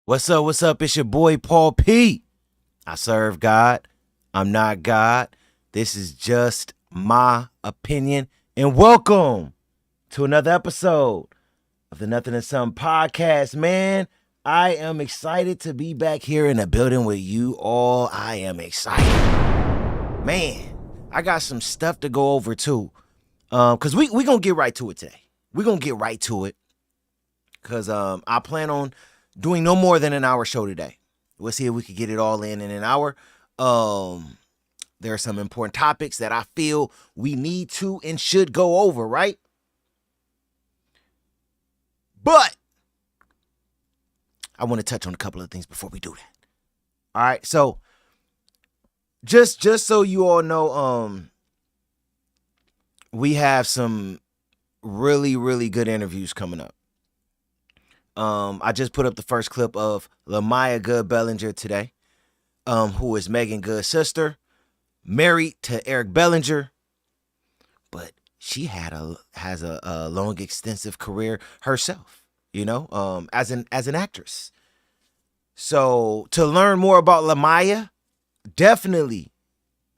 What's up? What's up? It's your boy Paul P. I serve God. I'm not God. This is just my opinion. And welcome to another episode of the Nothin and Somethin podcast, man. I am excited to be back here in the building with you all. I am excited. Man, I got some stuff to go over too. Cause we gonna get right to it today. We're gonna get right to it. Cause I plan on doing no more than an hour show today. We'll see if we can get it all in an hour. There are some important topics that I feel we need to and should go over, right? But I want to touch on a couple of things before we do that. All right, so just so you all know, we have some really good interviews coming up. I just put up the first clip of Lamaya Good Bellinger today, who is Megan Good's sister, married to Eric Bellinger, but she has a long, extensive career herself, as an actress. So to learn more about Lamaya, definitely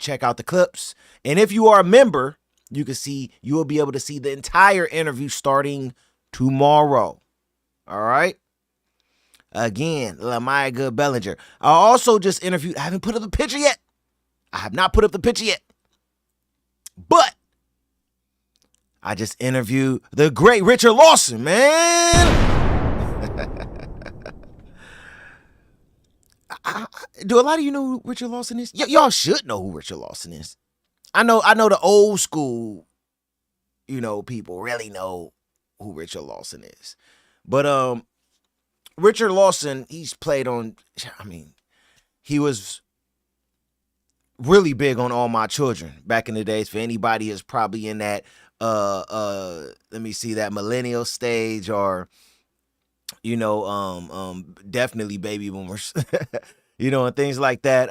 check out the clips. And if you are a member, you will be able to see the entire interview starting tomorrow. All right. Again, Lamaya Good Bellinger. I also just interviewed. I haven't put up the picture yet. I have not put up the picture yet. But I just interviewed the great Richard Lawson, man. Do a lot of you know who Richard Lawson is? Y'all should know who Richard Lawson is. I know the old school, people really know who Richard Lawson is. But Richard Lawson, he was really big on All My Children back in the days. For anybody who's probably in that that millennial stage, or definitely baby boomers, and things like that.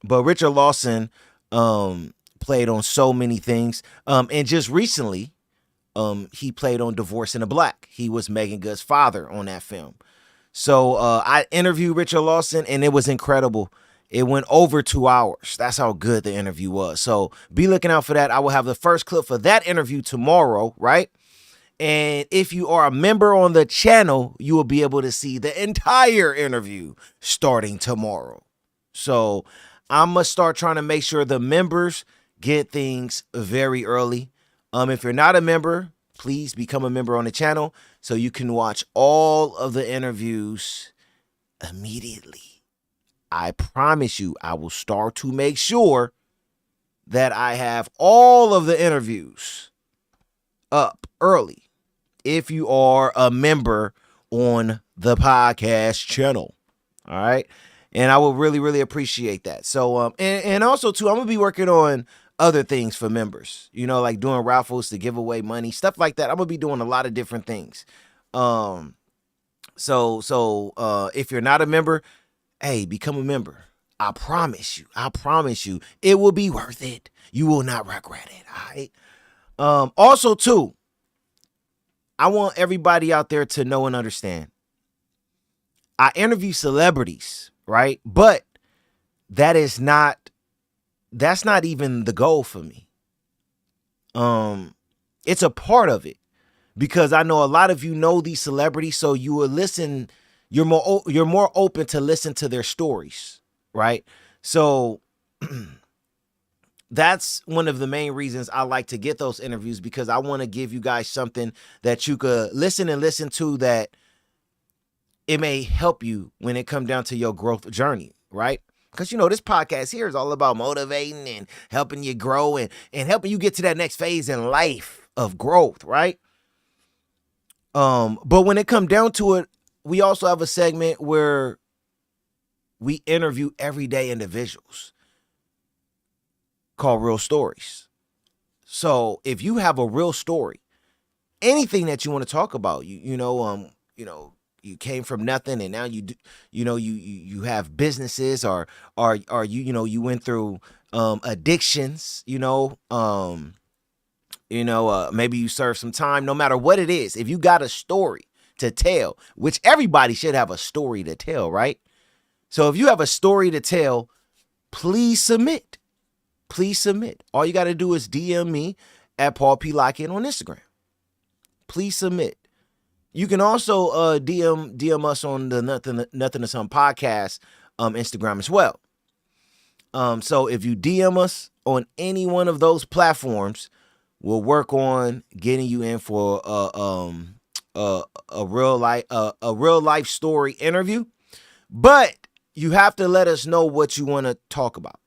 But Richard Lawson played on so many things. And just recently, he played on Divorce in the Black. He was Megan Good's father on that film. So I interviewed Richard Lawson, and it was incredible. It went over 2 hours. That's how good the interview was. So be looking out for that. I will have the first clip for that interview tomorrow, right? And if you are a member on the channel, you will be able to see the entire interview starting tomorrow. So I'm going to start trying to make sure the members get things very early. If you're not a member, please become a member on the channel so you can watch all of the interviews immediately. I promise you, I will start to make sure that I have all of the interviews up early if you are a member on the podcast channel. All right. And I will really appreciate that. So, and also too, I'm going to be working on other things for members, like doing raffles to give away money, stuff like that. I'm gonna be doing a lot of different things. So if you're not a member, hey, become a member. I promise you, it will be worth it. You will not regret it. All right. Also too, I want everybody out there to know and understand. I interview celebrities, right? But that's not even the goal for me. It's a part of it, because I know a lot of you know these celebrities, so you will listen. You're more open to listen to their stories, right? So that's one of the main reasons I like to get those interviews, because I want to give you guys something that you could listen to, that it may help you when it comes down to your growth journey, right? Because, this podcast here is all about motivating and helping you grow and helping you get to that next phase in life of growth, right? But when it comes down to it, we also have a segment where we interview everyday individuals called Real Stories. So if you have a real story, anything that you want to talk about, you came from nothing and now you have businesses, or you went through addictions, maybe you served some time. No matter what it is, if you got a story to tell, which everybody should have a story to tell, right? So if you have a story to tell, please submit. Please submit. All you got to do is DM me at Paul P. Lockett on Instagram. Please submit. You can also DM us on the Nothin or Something podcast Instagram as well. So if you DM us on any one of those platforms, we'll work on getting you in for a real life story interview. But you have to let us know what you want to talk about.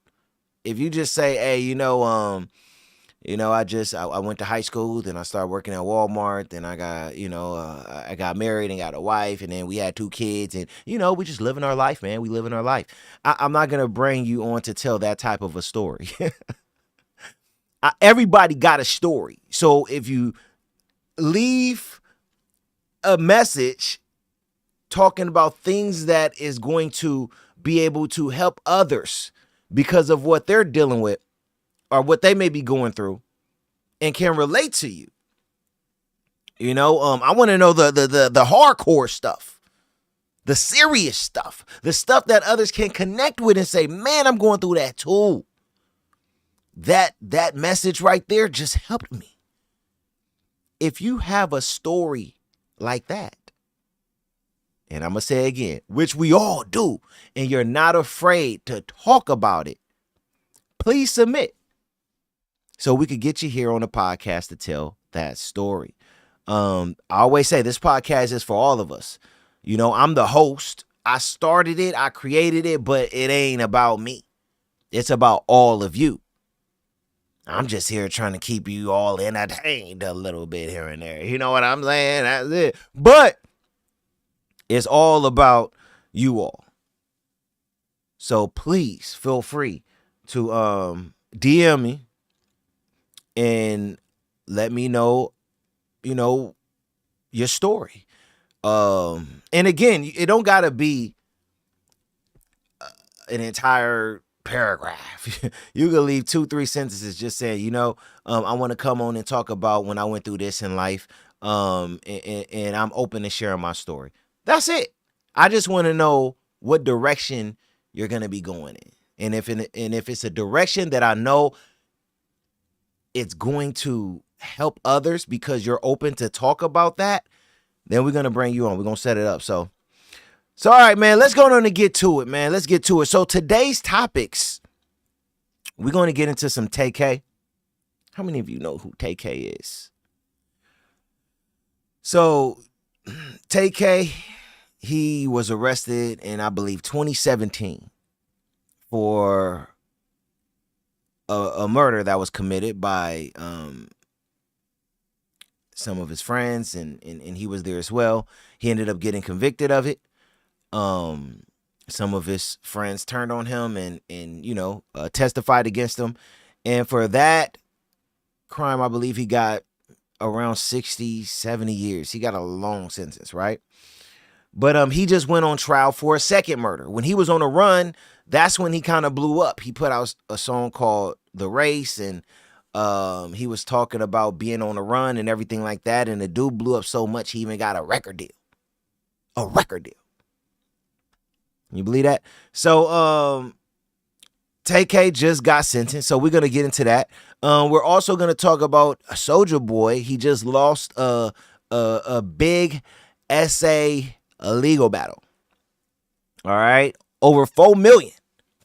If you just say, hey, I went to high school, then I started working at Walmart, then I got, I got married and got a wife, and then we had 2 kids, and, we just living our life, man. We living our life. I'm not going to bring you on to tell that type of a story. Everybody got a story. So if you leave a message talking about things that is going to be able to help others because of what they're dealing with or what they may be going through and can relate to you. I want to know the hardcore stuff, the serious stuff, the stuff that others can connect with and say, man, I'm going through that too. That message right there just helped me. If you have a story like that, and I'm going to say again, which we all do, and you're not afraid to talk about it, please submit so we could get you here on the podcast to tell that story. I always say this podcast is for all of us. I'm the host. I started it. I created it, but it ain't about me. It's about all of you. I'm just here trying to keep you all entertained a little bit here and there. You know what I'm saying? That's it. But it's all about you all. So please feel free to DM me and let me know, your story. And again, it don't gotta be an entire paragraph. You can leave 2-3 sentences just saying, I want to come on and talk about when I went through this in life. And I'm open to sharing my story. That's it. I just want to know what direction you're going to be going in. And if it's a direction that I know it's going to help others because you're open to talk about that, then we're going to bring you on. We're going to set it up. So all right, man, let's go on and get to it, man. Let's get to it. So today's topics, we're going to get into some TAY. How many of you know who TAY is? So TAY, he was arrested in, I believe, 2017 for a murder that was committed by some of his friends, and he was there as well. He ended up getting convicted of it. Some of his friends turned on him and testified against him. And for that crime, I believe he got around 60, 70 years. He got a long sentence, right? But he just went on trial for a second murder. When he was on a run, that's when he kind of blew up. He put out a song called The Race, and he was talking about being on a run and everything like that. And the dude blew up so much, he even got a record deal. A record deal. You believe that? So TAY just got sentenced, so we're going to get into that. We're also going to talk about Soulja Boy. He just lost a big SA legal battle. All right? Over 4 million.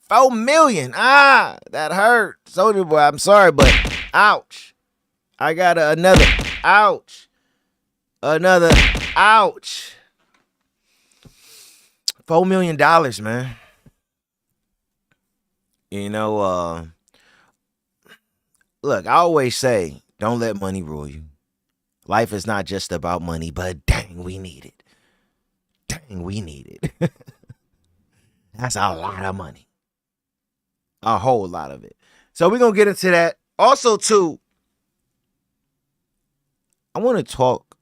4 million. Ah, that hurt. Soulja Boy, I'm sorry, but ouch. I got another ouch. Another ouch. $4 million, man. Look, I always say, don't let money rule you. Life is not just about money, but dang, we need it. Dang, we need it. That's a lot of money. A whole lot of it. So we're going to get into that. Also, too, I want to talk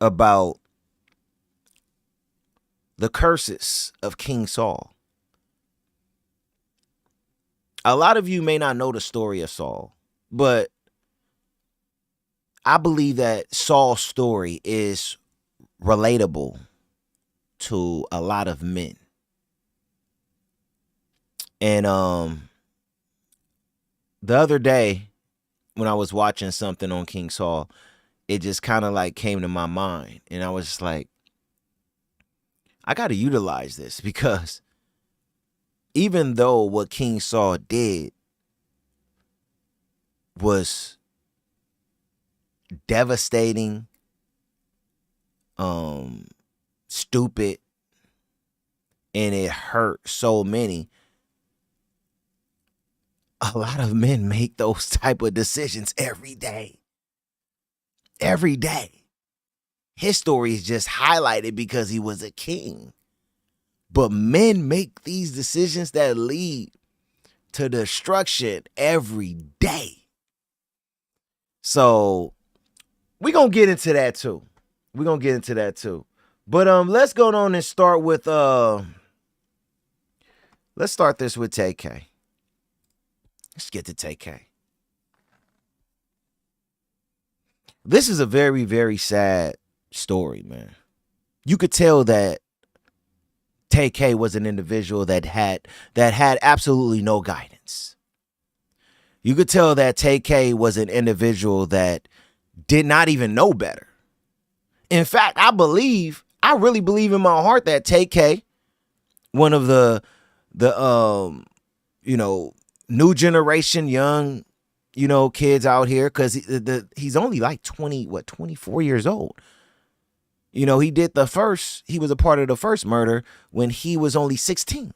about the curses of King Saul. A lot of you may not know the story of Saul, but I believe that Saul's story is relatable to a lot of men. And the other day when I was watching something on King Saul, it just kind of like came to my mind. And I was just like, I got to utilize this, because even though what King Saul did was devastating, stupid, and it hurt so many, a lot of men make those type of decisions every day. Every day. His story is just highlighted because he was a king. But men make these decisions that lead to destruction every day. So we're going to get into that too. But let's go on and start with let's start this with TAY. Let's get to TAY. This is a very, very sad story, man. You could tell that TAY was an individual that had absolutely no guidance. You could tell that TAY was an individual that did not even know better. In fact, I really believe in my heart that TAY, one of the new generation young, kids out here, because he's only like 24 years old. He was a part of the first murder when he was only 16.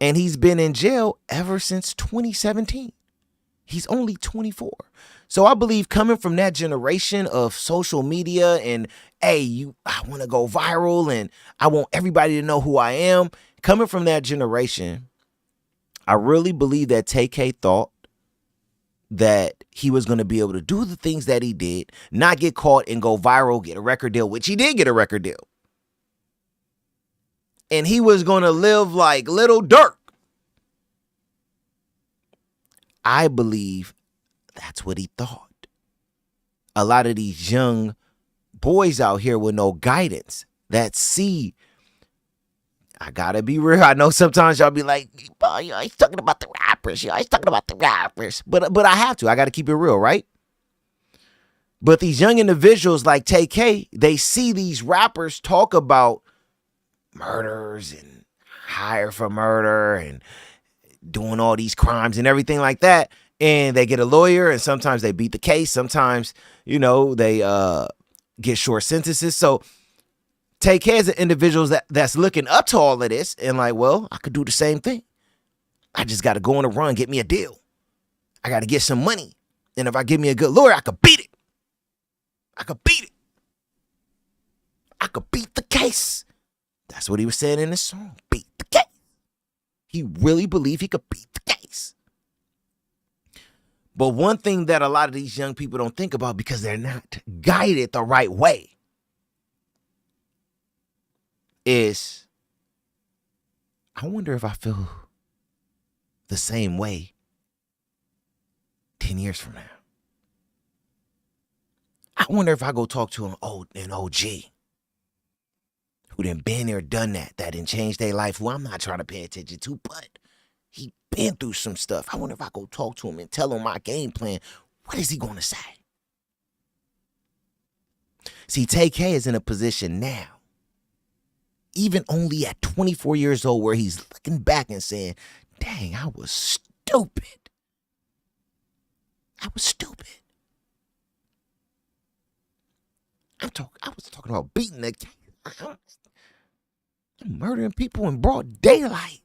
And he's been in jail ever since 2017. He's only 24. So I believe, coming from that generation of social media and, I want to go viral and I want everybody to know who I am. Coming from that generation, I really believe that TAY thought that he was going to be able to do the things that he did, not get caught and go viral, get a record deal, which he did get a record deal. And he was going to live like Little Dirk. I believe that's what he thought. A lot of these young boys out here with no guidance that see, I gotta be real. I know sometimes y'all be like, "Boy, you always talking about the rappers. You always talking about the rappers." But I have to. I got to keep it real, right? But these young individuals like TAY, they see these rappers talk about murders and hire for murder and doing all these crimes and everything like that. And they get a lawyer, and sometimes they beat the case. Sometimes, they get short sentences. So TAY is an individual that's looking up to all of this and like, well, I could do the same thing. I just got to go on a run, get me a deal. I got to get some money. And if I give me a good lawyer, I could beat it. I could beat the case. That's what he was saying in his song, beat the case. He really believed he could beat the case. But one thing that a lot of these young people don't think about, because they're not guided the right way, is, I wonder if I feel the same way 10 years from now. I wonder if I go talk to an OG who done been there, done that done changed their life, who I'm not trying to pay attention to, but he been through some stuff. I wonder if I go talk to him and tell him my game plan. What is he going to say? See, TAY is in a position now, even only at 24 years old, where he's looking back and saying, dang, I was stupid. I was stupid. I was talking about beating the cat. I'm murdering people in broad daylight.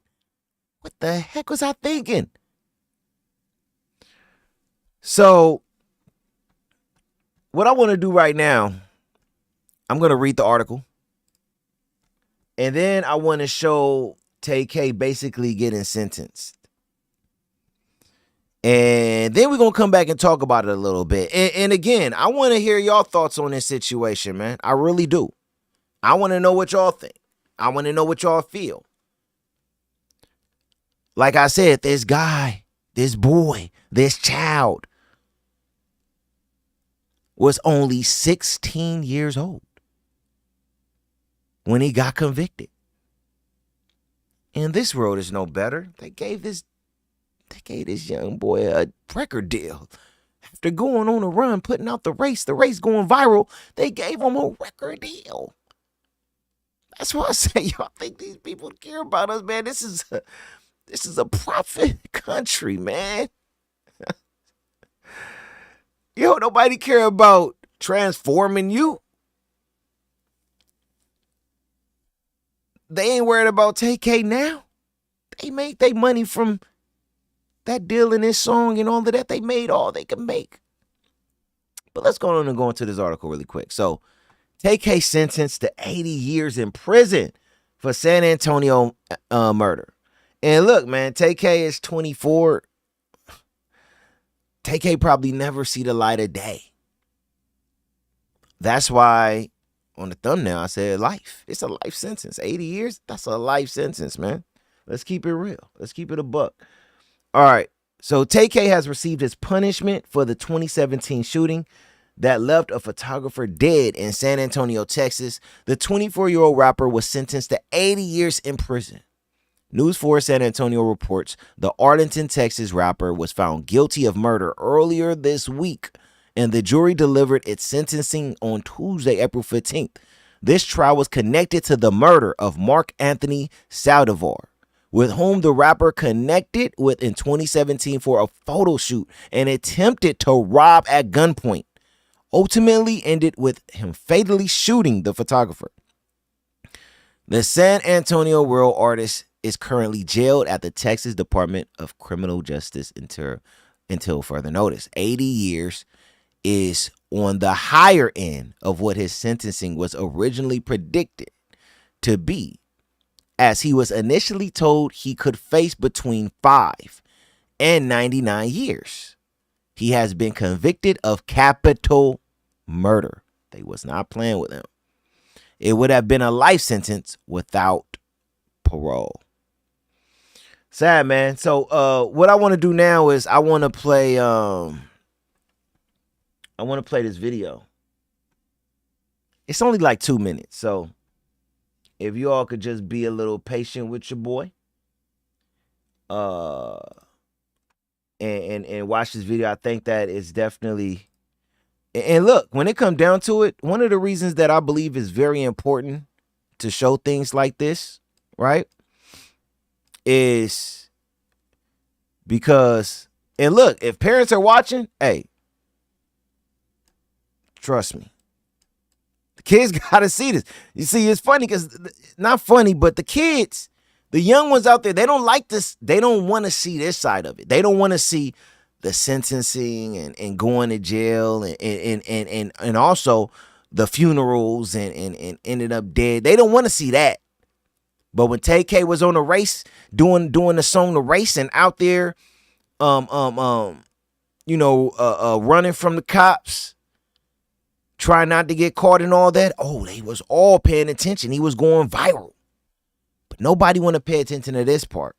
What the heck was I thinking? So, what I want to do right now, I'm going to read the article. And then I want to show TAY basically getting sentenced. And then we're going to come back and talk about it a little bit. And again, I want to hear y'all thoughts on this situation, man. I really do. I want to know what y'all think. I want to know what y'all feel. Like I said, this guy, this boy, this child was only 16 years old when he got convicted. And this world is no better. They gave this young boy a record deal. After going on a run, putting out the race going viral, they gave him a record deal. That's why I say, y'all think these people care about us, man. This is a profit country, man. Yo, nobody care about transforming you. They ain't worried about TAY now. They made their money from that deal in this song and all of that. They made all they could make. But let's go on and go into this article really quick. So, TAY sentenced to 80 years in prison for San Antonio murder. And look, man, TAY is 24. TAY probably never see the light of day. That's why on the thumbnail I said life. It's a life sentence. 80 years, that's a life sentence, man. Let's keep it real. Let's keep it a buck. All right. So TAY has received his punishment for the 2017 shooting that left a photographer dead in San Antonio, Texas. The 24-year-old rapper was sentenced to 80 years in prison. News 4 San Antonio reports the Arlington, Texas rapper was found guilty of murder earlier this week, and the jury delivered its sentencing on Tuesday, April 15th. This trial was connected to the murder of Mark Anthony Saldivar, with whom the rapper connected with in 2017 for a photo shoot and attempted to rob at gunpoint, ultimately ended with him fatally shooting the photographer. The San Antonio rural artist is currently jailed at the Texas Department of Criminal Justice until further notice. 80 years is on the higher end of what his sentencing was originally predicted to be, as he was initially told he could face between 5 and 99 years. He has been convicted of capital murder. They was not playing with him. It would have been a life sentence without parole. Sad, man. So what I want to do now is I want to play this video. It's only like 2 minutes, so if you all could just be a little patient with your boy, and watch this video. I think that it's definitely, and look, when it comes down to it, one of the reasons that I believe is very important to show things like this, right, is because, and look, if parents are watching, hey, trust me, the kids got to see this. You see, it's funny because, not funny, but the kids, the young ones out there, they don't like this. They don't want to see this side of it. They don't want to see the sentencing and going to jail and also the funerals and ended up dead. They don't want to see that. But when TAY was on the race, doing the song The Race and out there, running from the cops, trying not to get caught and all that, oh, they was all paying attention. He was going viral. But nobody want to pay attention to this part.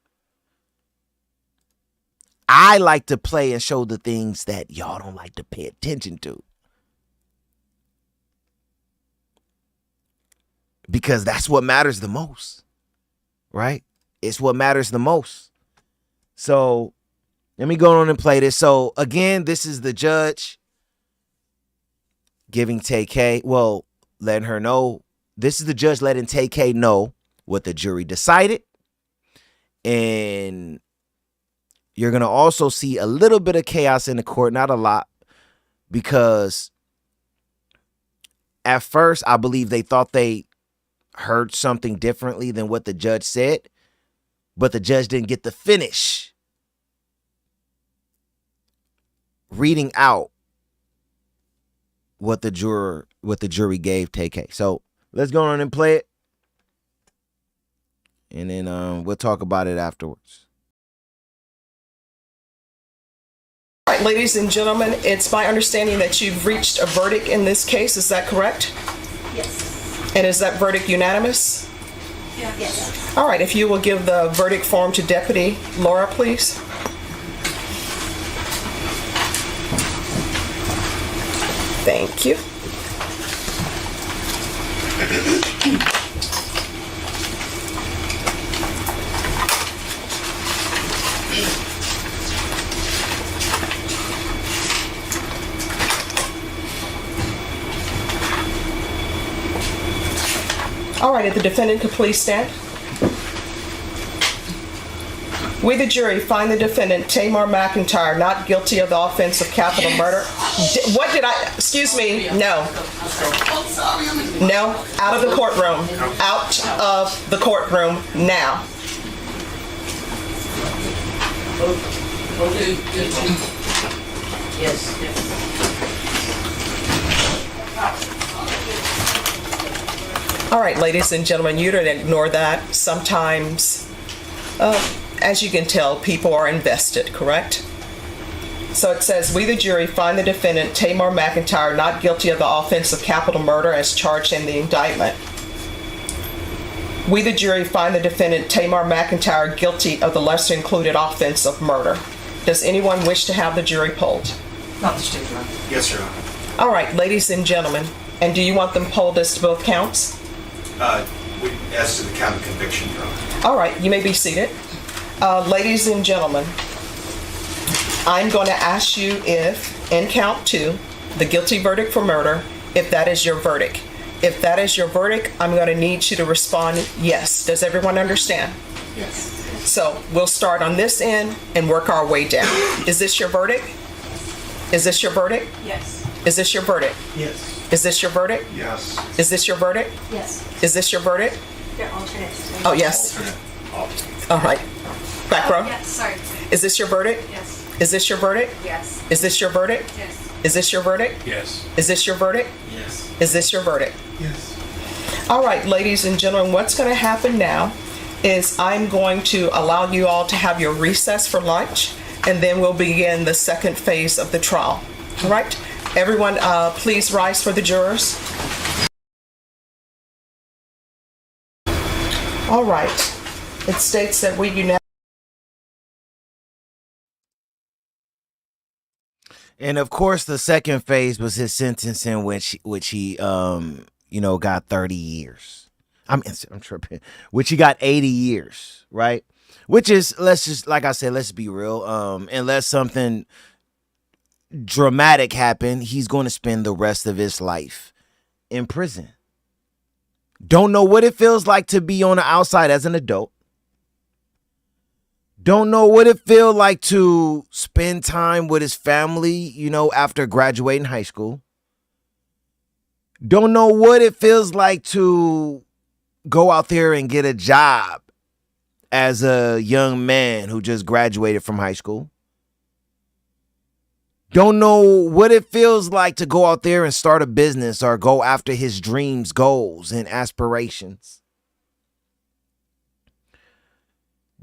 I like to play and show the things that y'all don't like to pay attention to. Because that's what matters the most. Right? It's what matters the most. So let me go on and play this. So again, this is the judge giving TAY, well, letting her know. This is the judge letting TAY know what the jury decided. And you're going to also see a little bit of chaos in the court, not a lot, because at first I believe they thought they heard something differently than what the judge said, but the judge didn't get to finish reading out what the jury gave TAY. So let's go on and play it, and then we'll talk about it afterwards. All right, ladies and gentlemen, it's my understanding that you've reached a verdict in this case. Is that correct? Yes. And is that verdict unanimous? Yes. All right, if you will give the verdict form to Deputy Laura, please. Thank you. All right, if the defendant could please stand. We, the jury, find the defendant, Tamar McIntyre, not guilty of the offense of capital murder. What did I, excuse me, no. No, out of the courtroom. Out of the courtroom now. Yes. All right, ladies and gentlemen, you don't ignore that. Sometimes, as you can tell, people are invested, correct? So it says, we the jury find the defendant, Tamar McIntyre, not guilty of the offense of capital murder as charged in the indictment. We the jury find the defendant, Tamar McIntyre, guilty of the lesser included offense of murder. Does anyone wish to have the jury polled? Not the state, Your Honor. Yes, Your Honor. All right, ladies and gentlemen, and do you want them polled as to both counts? As to the count of conviction, Your Honor. All right, you may be seated. Ladies and gentlemen, I'm going to ask you if, in count 2, the guilty verdict for murder, if that is your verdict. If that is your verdict, I'm going to need you to respond yes. Does everyone understand? Yes. So we'll start on this end and work our way down. Is this your verdict? Is this your verdict? Yes. Is this your verdict? Yes. Is this your verdict? Yes. Is this your verdict? Yes. Is this your verdict? They're alternates. Oh, yes. Alternate. All right. Back row. Yes, sorry. Is this your verdict? Yes. Is this your verdict? Yes. Is this your verdict? Yes. Is this your verdict? Yes. Is this your verdict? Yes. Is this your verdict? Yes. All right, ladies and gentlemen, what's going to happen now is I'm going to allow you all to have your recess for lunch, and then we'll begin the second phase of the trial. All right? Everyone, please rise for the jurors. All right. It states that we unanimously. And of course, the second phase was his sentencing, which he got 30 years. I'm tripping. Which he got 80 years, right? Which is, like I said, let's be real. Unless something dramatic happened, he's going to spend the rest of his life in prison. Don't know what it feels like to be on the outside as an adult. Don't know what it feels like to spend time with his family, after graduating high school. Don't know what it feels like to go out there and get a job as a young man who just graduated from high school. Don't know what it feels like to go out there and start a business or go after his dreams, goals, and aspirations.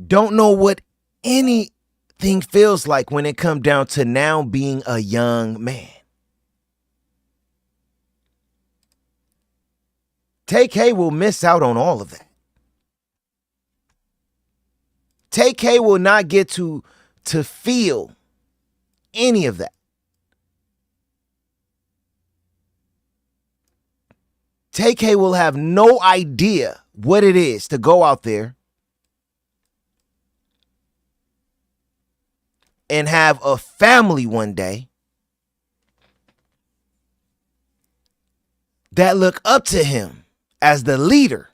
Don't know what anything feels like when it comes down to now being a young man. TAY will miss out on all of that. TAY will not get to feel any of that. TAY will have no idea what it is to go out there and have a family one day that look up to him as the leader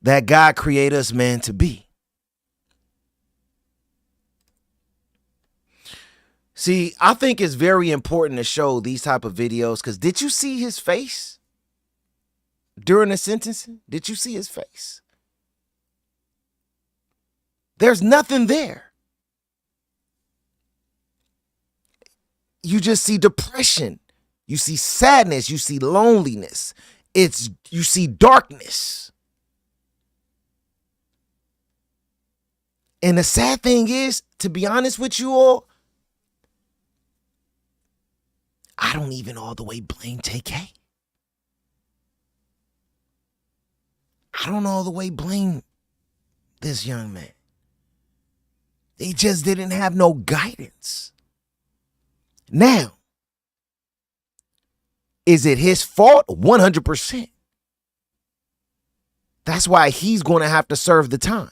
that God created us men to be. See, I think it's very important to show these type of videos because did you see his face during the sentencing? Did you see his face? There's nothing there. You just see depression. You see sadness. You see loneliness. You see darkness. And the sad thing is, to be honest with you all, I don't even all the way blame TAY. I don't all the way blame this young man. They just didn't have no guidance. Now, is it his fault? 100%. That's why he's going to have to serve the time.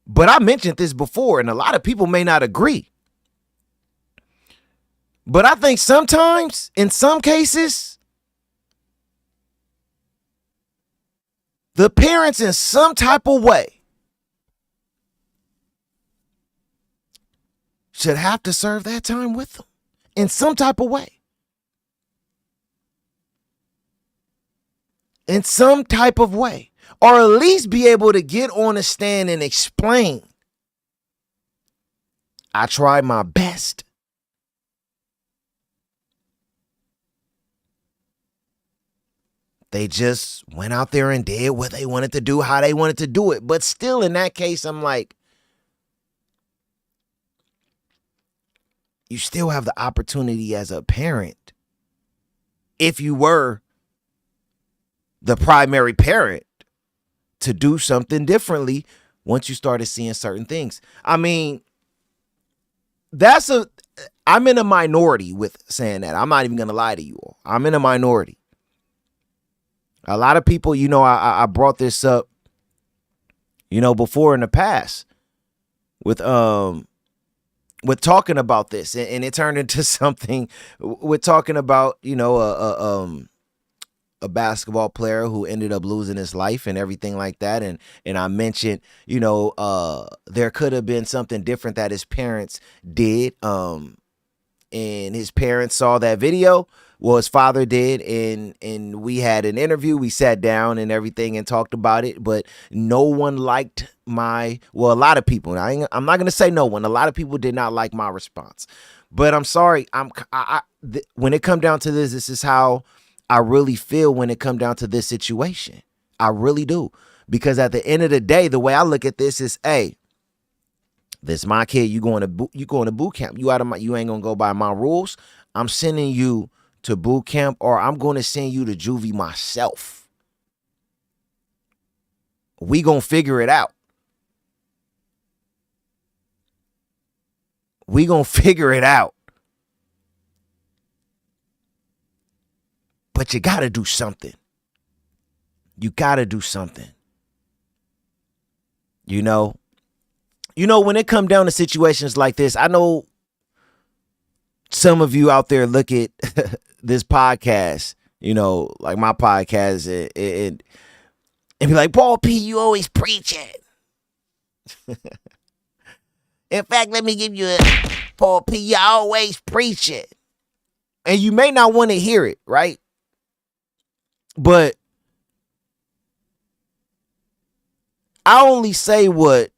But I mentioned this before, and a lot of people may not agree. But I think sometimes, in some cases, the parents in some type of way should have to serve that time with them in some type of way. In some type of way. Or at least be able to get on a stand and explain. I tried my best. They just went out there and did what they wanted to do, how they wanted to do it. But still, in that case, I'm like, you still have the opportunity as a parent, if you were the primary parent, to do something differently once you started seeing certain things. I mean, I'm in a minority with saying that. I'm not even going to lie to you all. I'm in a minority. A lot of people, I brought this up, before in the past with talking about this, and it turned into something with talking about, a basketball player who ended up losing his life and everything like that. And I mentioned, there could have been something different that his parents did. And his parents saw that video. Well, his father did. And we had an interview. We sat down and everything and talked about it. But no one liked a lot of people. I'm not going to say no one. A lot of people did not like my response. But I'm sorry. When it come down to this is how I really feel when it come down to this situation. I really do. Because at the end of the day, the way I look at this is, hey, this is my kid. You going to boot camp. You ain't gonna go by my rules. I'm sending you to boot camp, or I'm going to send you to juvie myself. We gonna figure it out. We gonna figure it out. But you got to do something. You got to do something. When it come down to situations like this, I know some of you out there look at this podcast, like my podcast, and be like, Paul P, you always preach it. In fact, let me give you a Paul P, you always preach it. And you may not want to hear it, right? But I only say what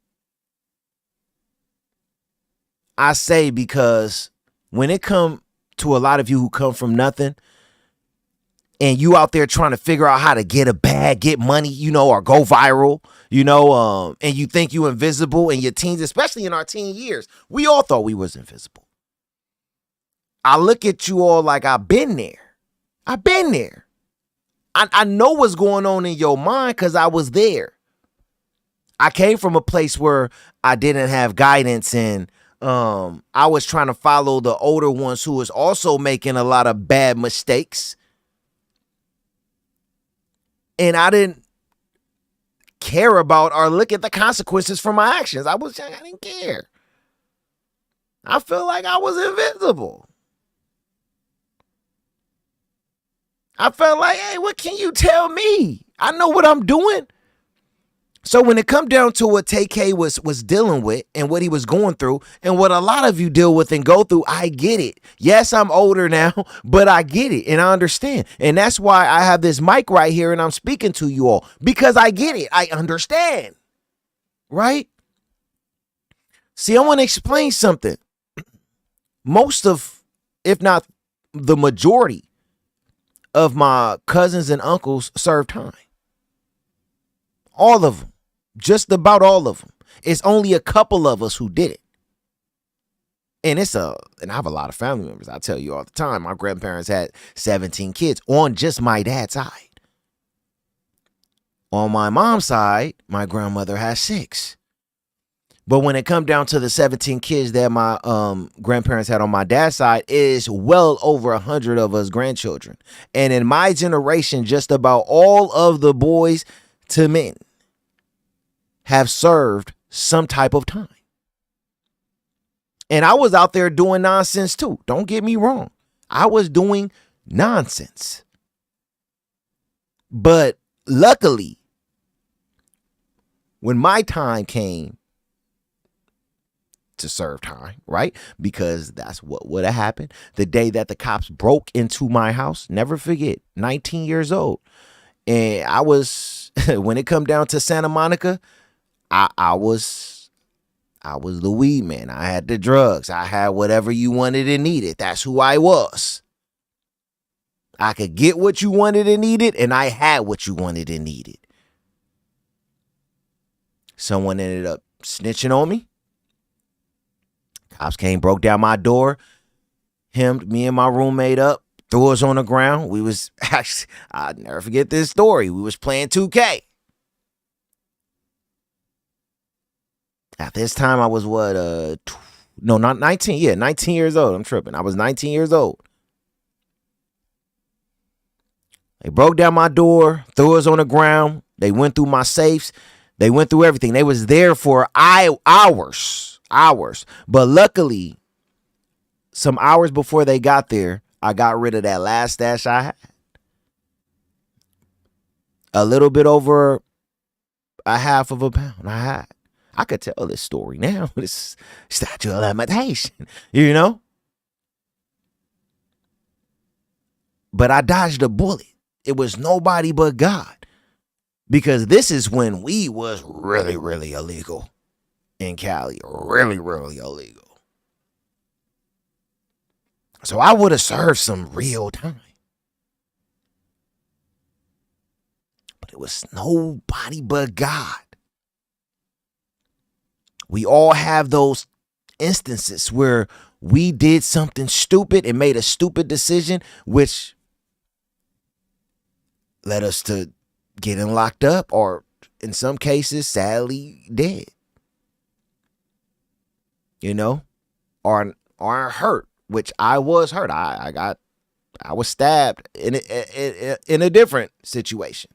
I say because when it come to a lot of you who come from nothing and you out there trying to figure out how to get a bag, get money, or go viral, and you think you invisible, and your teens, especially in our teen years, we all thought we was invisible. I look at you all like I've been there. I've been there. I know what's going on in your mind because I was there. I came from a place where I didn't have guidance, and I was trying to follow the older ones who was also making a lot of bad mistakes. And I didn't care about or look at the consequences for my actions. I didn't care. I felt like I was invincible. I felt like, hey, what can you tell me? I know what I'm doing. So when it come down to what TAY was dealing with and what he was going through and what a lot of you deal with and go through, I get it. Yes, I'm older now, but I get it and I understand. And that's why I have this mic right here and I'm speaking to you all because I get it. I understand. Right? See, I want to explain something. Most of, if not the majority of my cousins and uncles served time. All of them. Just about all of them. It's only a couple of us who did it. And I have a lot of family members. I tell you all the time, my grandparents had 17 kids on just my dad's side. On my mom's side, my grandmother has 6. But when it come down to the 17 kids that my grandparents had on my dad's side, it is well over 100 of us grandchildren. And in my generation, just about all of the boys to men have served some type of time. And I was out there doing nonsense too. Don't get me wrong. I was doing nonsense. But luckily, when my time came to serve time, right? Because that's what would have happened. The day that the cops broke into my house, never forget, 19 years old. And I was, when it come down to Santa Monica, I was the weed man. I had the drugs. I had whatever you wanted and needed. That's who I was. I could get what you wanted and needed, and I had what you wanted and needed. Someone ended up snitching on me. Cops came, broke down my door, hemmed me and my roommate up, threw us on the ground. We was actually, I'll never forget this story. We was playing 2K. At this time, I was no, not 19. Yeah, 19 years old. I'm tripping. I was 19 years old. They broke down my door, threw us on the ground. They went through my safes. They went through everything. They was there for hours. But luckily, some hours before they got there, I got rid of that last stash I had. A little bit over a half of a pound I had. I could tell this story now. This statute of limitation, you know? But I dodged a bullet. It was nobody but God. Because this is when weed was really, really illegal in Cali. Really, really illegal. So I would have served some real time. But it was nobody but God. We all have those instances where we did something stupid and made a stupid decision, which led us to getting locked up or in some cases, sadly, dead. You know, or hurt, which I was hurt. I was stabbed in a different situation.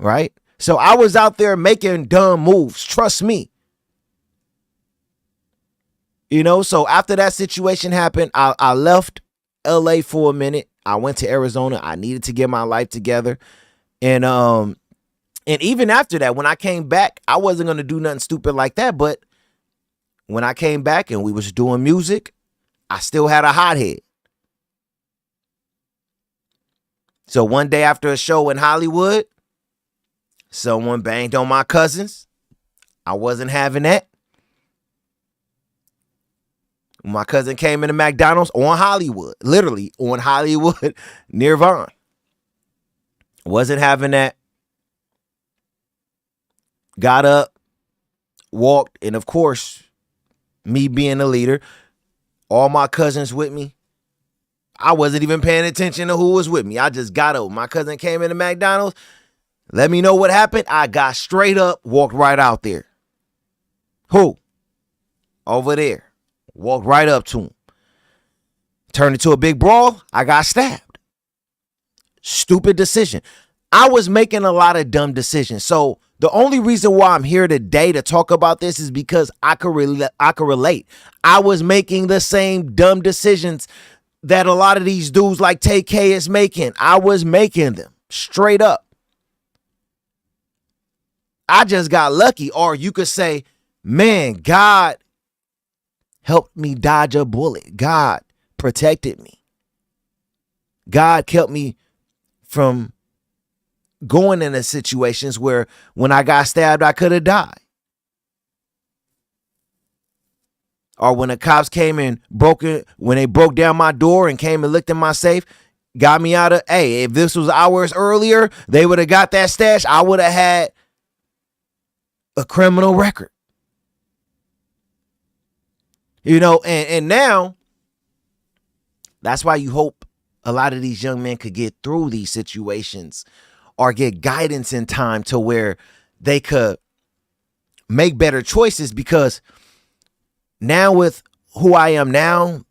Right? So I was out there making dumb moves. Trust me. You know, so after that situation happened, I left LA for a minute. I went to Arizona. I needed to get my life together. And even after that, when I came back, I wasn't going to do nothing stupid like that. But when I came back and we was doing music, I still had a hothead. So one day after a show in Hollywood, someone banged on my cousins. I wasn't having that. My cousin came into McDonald's on Hollywood, literally on Hollywood near Vaughn. Wasn't having that. Got up, walked, and of course, me being a leader, all my cousins with me. I wasn't even paying attention to who was with me. I just got up. My cousin came into McDonald's. Let me know what happened. I got straight up, walked right out there. Who? Over there. Walked right up to him. Turned into a big brawl. I got stabbed. Stupid decision. I was making a lot of dumb decisions. So the only reason why I'm here today to talk about this is because I could relate. I was making the same dumb decisions that a lot of these dudes like TAY is making. I was making them straight up. I just got lucky. Or you could say, man, God helped me dodge a bullet. God protected me. God kept me from going into situations where when I got stabbed, I could have died. Or when the cops came and when they broke down my door and came and looked in my safe, got me out of, hey, if this was hours earlier, they would have got that stash. I would have had a criminal record. You know, and now that's why you hope a lot of these young men could get through these situations or get guidance in time to where they could make better choices, because now with who I am now,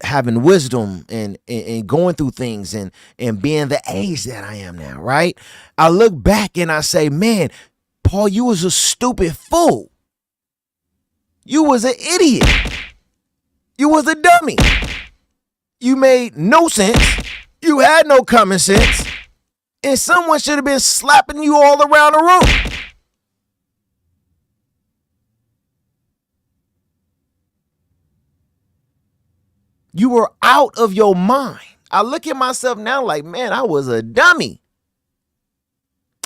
having wisdom and going through things and being the age that I am now, right? I look back and I say, man, Paul, you was a stupid fool. You was an idiot. You was a dummy. You made no sense. You had no common sense. And someone should have been slapping you all around the room. You were out of your mind. I look at myself now like, man, I was a dummy.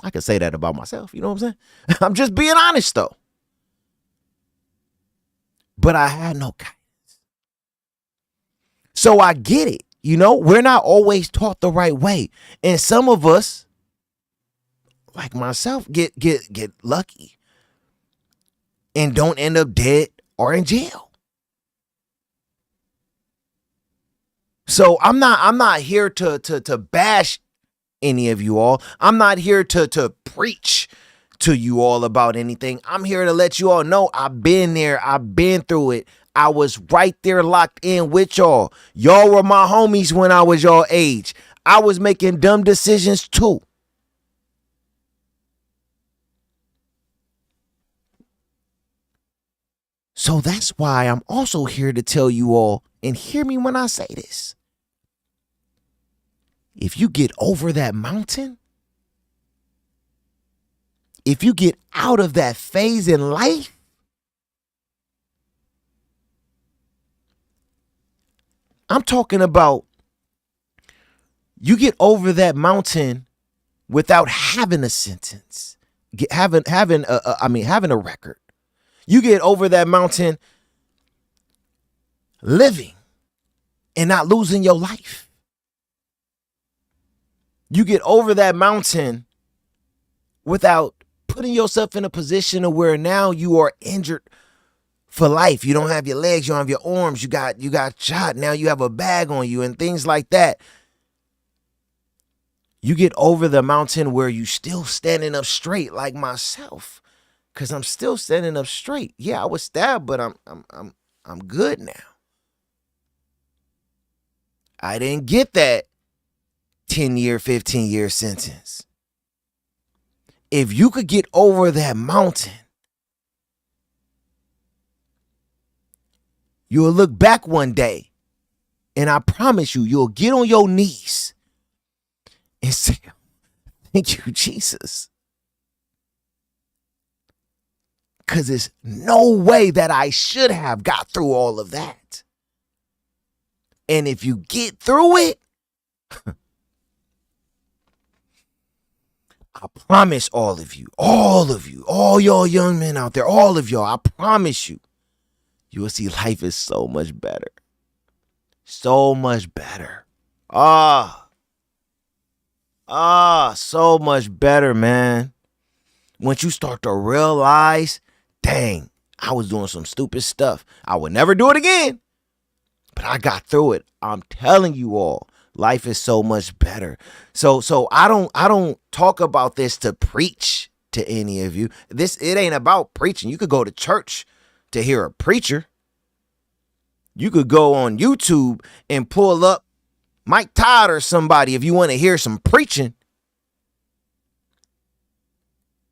I can say that about myself. You know what I'm saying? I'm just being honest, though. But I had no guidance. So I get it. You know, we're not always taught the right way. And some of us, like myself, get lucky and don't end up dead or in jail. So I'm not here to bash any of you all. I'm not here to preach to you all about anything. I'm here to let you all know I've been there. I've been through it. I was right there locked in with y'all. Y'all were my homies when I was y'all age. I was making dumb decisions too. So that's why I'm also here to tell you all, and hear me when I say this. If you get over that mountain, if you get out of that phase in life, I'm talking about you get over that mountain without having a sentence, having a record. You get over that mountain living and not losing your life. You get over that mountain without putting yourself in a position of where now you are injured for life. You don't have your legs, you don't have your arms, you got shot. Now you have a bag on you and things like that. You get over the mountain where you still standing up straight, like myself, because I'm still standing up straight. Yeah, I was stabbed, but I'm good now. I didn't get that 10-year, 15-year sentence. If you could get over that mountain, you'll look back one day, and I promise you, you'll get on your knees and say, thank you, Jesus. Because there's no way that I should have got through all of that. And if you get through it, I promise all of you, all y'all young men out there, all of y'all, I promise you, you will see life is so much better. So much better. So much better, man. Once you start to realize, dang, I was doing some stupid stuff. I would never do it again. But I got through it. I'm telling you all, life is so much better. So I don't talk about this to preach to any of you. It ain't about preaching. You could go to church to hear a preacher. You could go on YouTube and pull up Mike Todd or somebody if you want to hear some preaching.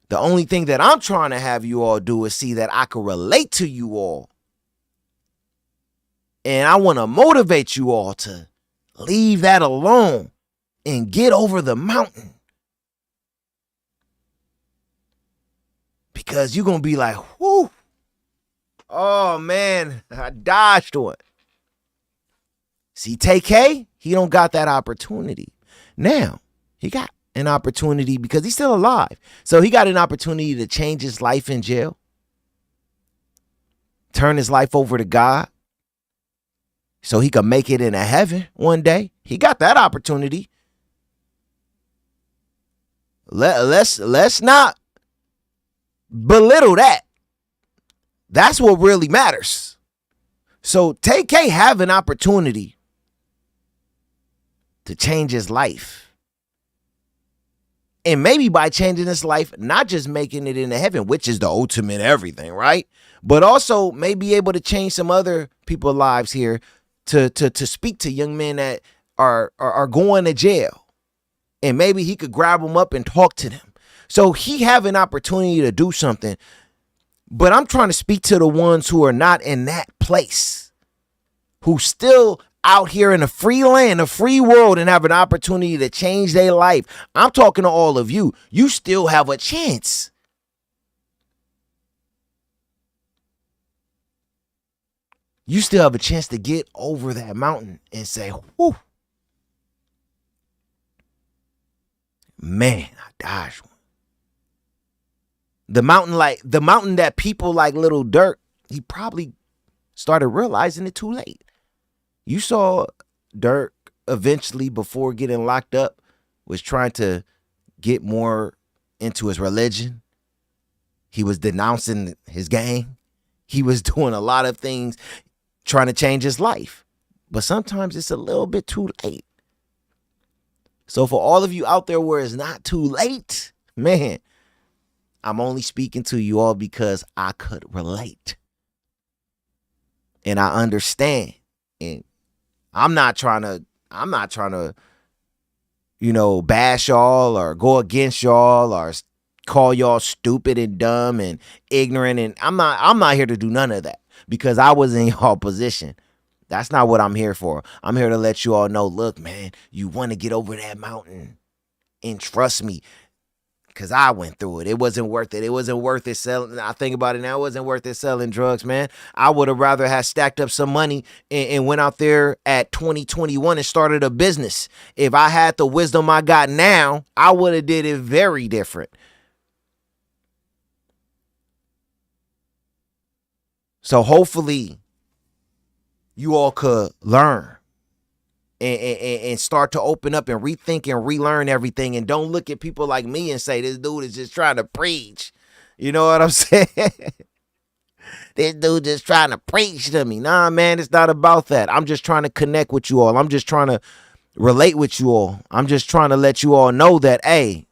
The only thing that I'm trying to have you all do is see that I can relate to you all. And I want to motivate you all to leave that alone and get over the mountain. Because you're going to be like, whoo. Oh, man, I dodged one. See, TAY, he don't got that opportunity. Now, he got an opportunity because he's still alive. So he got an opportunity to change his life in jail. Turn his life over to God. So he could make it into heaven one day. He got that opportunity. Let's not belittle that. That's what really matters. So TAY have an opportunity to change his life. And maybe by changing his life, not just making it into heaven, which is the ultimate everything, right? But also maybe able to change some other people's lives here to speak to young men that are going to jail. And maybe he could grab them up and talk to them. So he have an opportunity to do something. But I'm trying to speak to the ones who are not in that place, who still out here in a free land, a free world, and have an opportunity to change their life. I'm talking to all of you. You still have a chance. You still have a chance to get over that mountain and say, whew, man, I dodged one. The mountain that people like Little Dirk, he probably started realizing it too late. You saw Dirk eventually, before getting locked up, was trying to get more into his religion. He was denouncing his gang. He was doing a lot of things trying to change his life. But sometimes it's a little bit too late. So for all of you out there where it's not too late, man, I'm only speaking to you all because I could relate. And I understand. And I'm not trying to, bash y'all or go against y'all or call y'all stupid and dumb and ignorant. And I'm not here to do none of that because I was in y'all position. That's not what I'm here for. I'm here to let you all know, look, man, you want to get over that mountain, and trust me, because I went through it. It wasn't worth it. It wasn't worth it selling. I think about it now. It wasn't worth it selling drugs, man. I would have rather had stacked up some money and went out there at 2021 and started a business. If I had the wisdom I got now, I would have did it very different. So hopefully you all could learn and start to open up and rethink and relearn everything. And don't look at people like me and say, this dude is just trying to preach. You know what I'm saying? This dude just trying to preach to me. Nah, man, it's not about that. I'm just trying to connect with you all. I'm just trying to relate with you all. I'm just trying to let you all know that, hey,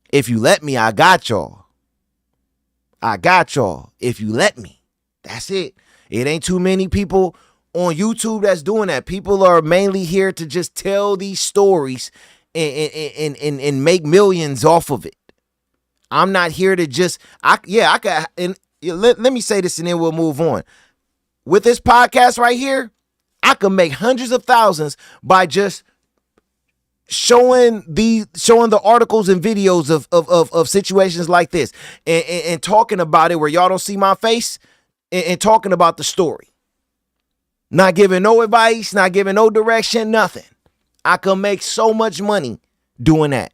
if you let me, I got y'all. I got y'all. If you let me. That's it. It ain't too many people on YouTube that's doing that. People are mainly here to just tell these stories and make millions off of it. I'm not here to just, let me say this and then we'll move on. With this podcast right here, I can make hundreds of thousands by just showing the articles and videos of situations like this and talking about it where y'all don't see my face and talking about the story. Not giving no advice, not giving no direction, nothing. I can make so much money doing that.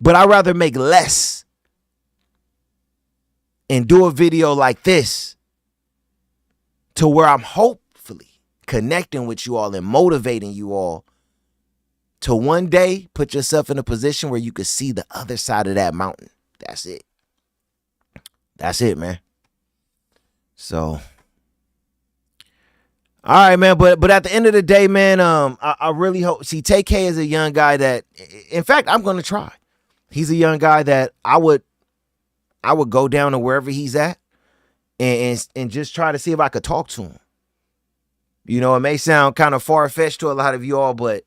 But I'd rather make less and do a video like this to where I'm hopefully connecting with you all and motivating you all to one day put yourself in a position where you could see the other side of that mountain. That's it. That's it, man. So, all right, man. But at the end of the day, man, I really hope. See, TAY is a young guy that, in fact, I'm gonna try. He's a young guy that I would go down to wherever he's at and just try to see if I could talk to him. You know, it may sound kind of far-fetched to a lot of y'all, but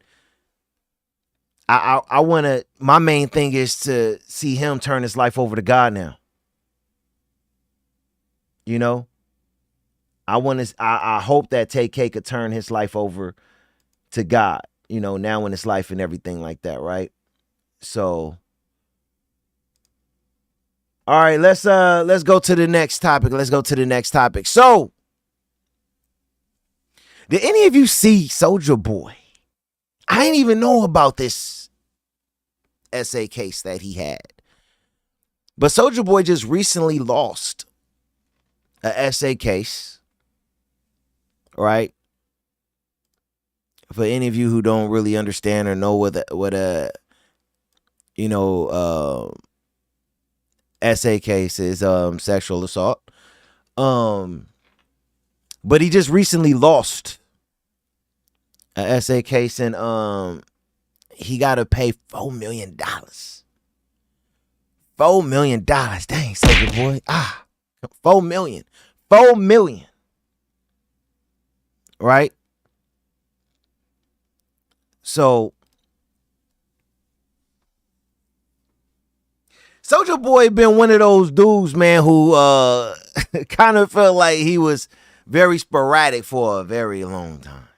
I want to, my main thing is to see him turn his life over to God now. You know, I hope that TAY could turn his life over to God, you know, now in his life and everything like that, right? So, all right, let's go to the next topic. So, did any of you see Soulja Boy? I didn't even know about this SA case that he had. But Soulja Boy just recently lost a SA case, right? For any of you who don't really understand or know what a SA case is, sexual assault. But he just recently lost a SA case, and he got to pay $4 million. $4 million. Dang, Soulja Boy. 4 million. 4 million. Right? So Soulja Boy been one of those dudes, man, who kind of felt like he was very sporadic for a very long time.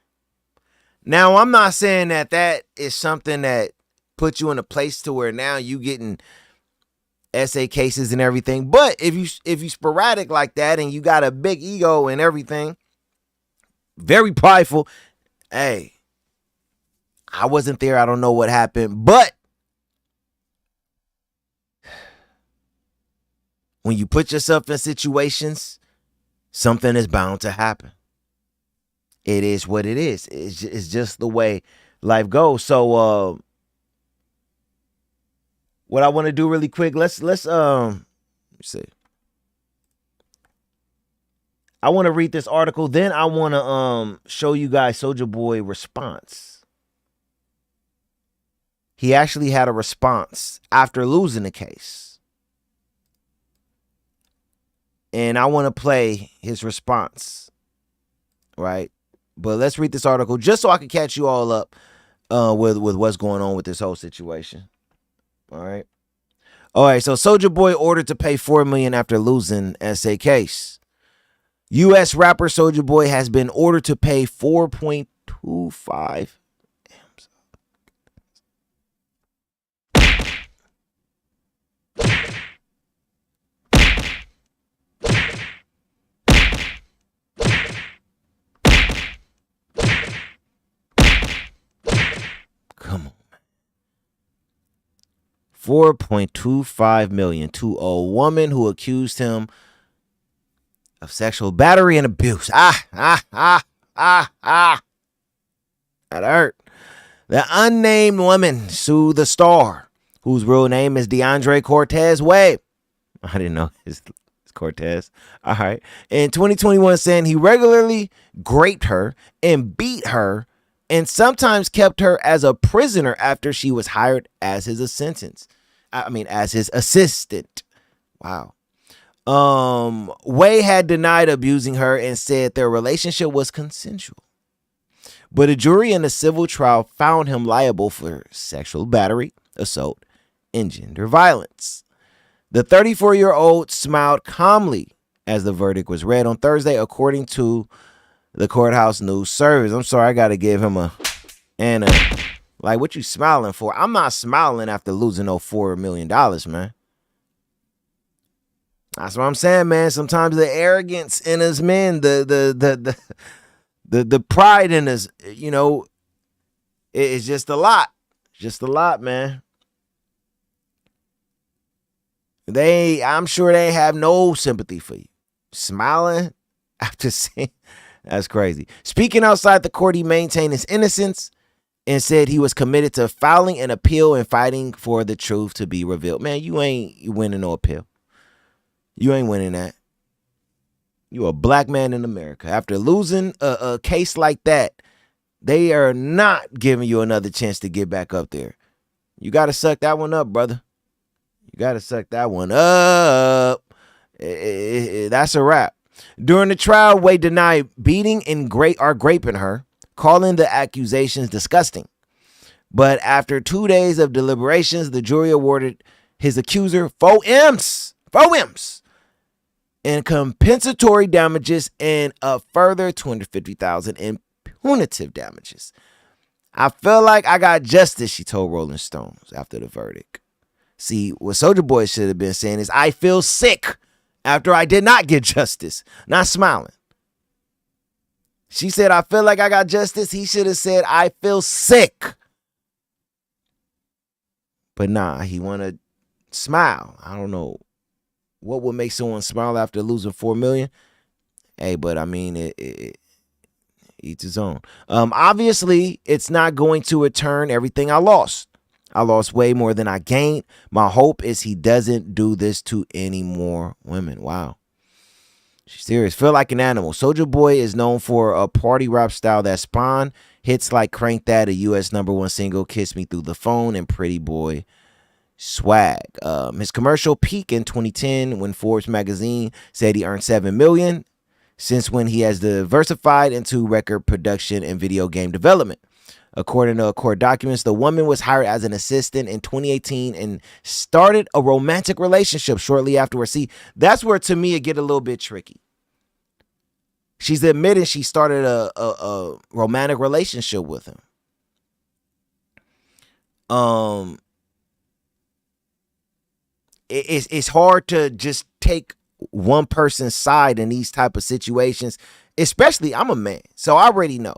Now, I'm not saying that that is something that puts you in a place to where now you getting SA cases and everything. But if you sporadic like that and you got a big ego and everything, very prideful, hey, I wasn't there. I don't know what happened. But when you put yourself in situations, something is bound to happen. It is what it is. It's just the way life goes. So what I want to do really quick, let's see. I want to read this article, then I want to show you guys Soulja Boy response. He actually had a response after losing the case. And I want to play his response, right? But let's read this article just so I can catch you all up with what's going on with this whole situation. All right. So Soulja Boy ordered to pay $4 million after losing SA case. U.S. rapper Soulja Boy has been ordered to pay 4.25. Come on, man. $4.25 million to a woman who accused him of sexual battery and abuse. That hurt. The unnamed woman sued the star, whose real name is DeAndre Cortez Wade. I didn't know his Cortez. All right. In 2021, saying he regularly raped her and beat her and sometimes kept her as a prisoner after she was hired as his assistant. Wow. Way had denied abusing her and said their relationship was consensual. But a jury in a civil trial found him liable for sexual battery, assault, and gender violence. The 34-year-old smiled calmly as the verdict was read on Thursday, according to the courthouse news service. I'm sorry, I got to give him like, what you smiling for? I'm not smiling after losing no $4 million, man. That's what I'm saying, man. Sometimes the arrogance in us, men, the pride in us, you know, it's just a lot. Just a lot, man. I'm sure they have no sympathy for you. Smiling after seeing, that's crazy. Speaking outside the court, he maintained his innocence and said he was committed to filing an appeal and fighting for the truth to be revealed. Man, you ain't winning no appeal. You ain't winning that. You a black man in America. After losing a case like that, they are not giving you another chance to get back up there. You got to suck that one up, brother. You got to suck that one up. That's a wrap. During the trial, Wade denied beating and raping her, calling the accusations disgusting. But after 2 days of deliberations, the jury awarded his accuser 4 M's in compensatory damages and a further $250,000 in punitive damages. I feel like I got justice, she told Rolling Stones after the verdict. See, what Soulja Boy should have been saying is, I feel sick after I did not get justice. Not smiling. She said, I feel like I got justice. He should have said, I feel sick. But nah, he want to smile. I don't know what would make someone smile after losing $4 million. Hey, but I mean, it each his own. Obviously, it's not going to return everything I lost. I lost way more than I gained. My hope is he doesn't do this to any more women. Wow. She's serious. Feel like an animal. Soulja Boy is known for a party rap style that spawned Hits like Crank That, a U.S. #1 single, Kiss Me Through the Phone, and Pretty Boy Swag. His commercial peak in 2010 when Forbes magazine said he earned $7 million, since when he has diversified into record production and video game development. According to court documents, the woman was hired as an assistant in 2018 and started a romantic relationship shortly afterwards. See, that's where to me it get a little bit tricky. She's admitting she started a romantic relationship with him. It's hard to just take one person's side in these type of situations, especially I'm a man, so I already know,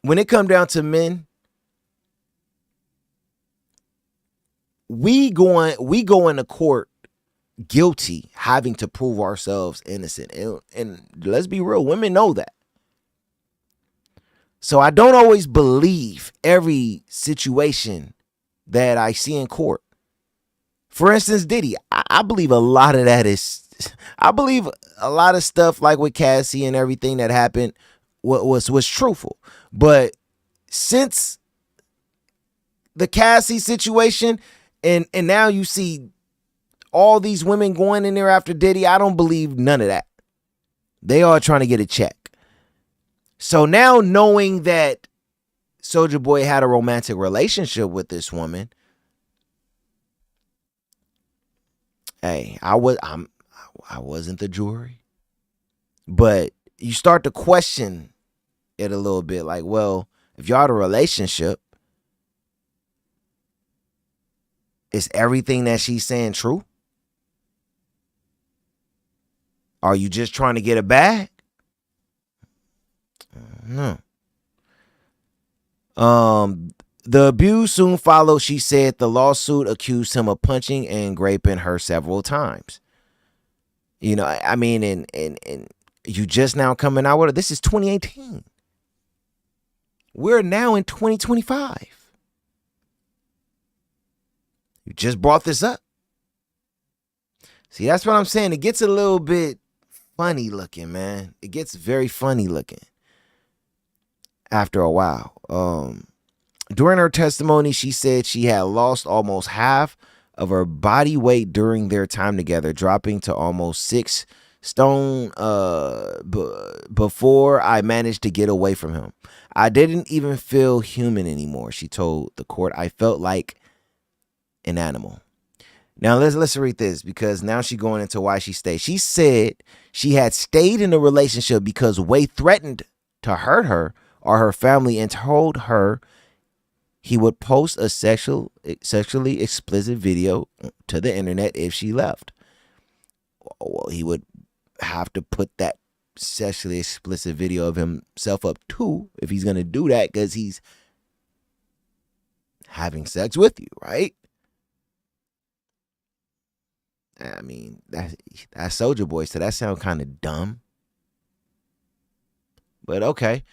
when it come down to men, we go into court guilty, having to prove ourselves innocent, and let's be real, women know that. So I don't always believe every situation that I see in court. For instance, Diddy, I believe a lot of that I believe a lot of stuff like with Cassie and everything that happened was truthful. But since the Cassie situation and now you see all these women going in there after Diddy, I don't believe none of that. They are trying to get a check. So now knowing that Soulja Boy had a romantic relationship with this woman, hey, I wasn't the jury, but you start to question it a little bit. Like, well, if y'all had a relationship, is everything that she's saying true? Are you just trying to get a bag? No. The abuse soon followed. She said the lawsuit accused him of punching and raping her several times. I mean, and you just now coming out with it. This is 2018. We're now in 2025. You just brought this up. See, that's what I'm saying. It gets a little bit funny looking, man. It gets very funny looking after a while. During her testimony, she said she had lost almost half of her body weight during their time together, dropping to almost 6 stone before I managed to get away from him. I didn't even feel human anymore, she told the court. I felt like an animal. Now let's read this, because now she's going into why she stayed. She said she had stayed in a relationship because Way threatened to hurt her or her family and told her he would post a sexually explicit video to the internet if she left. Well, he would have to put that sexually explicit video of himself up too if he's going to do that, because he's having sex with you, right? I mean, that's Soulja Boy, so that sounds kind of dumb. But okay.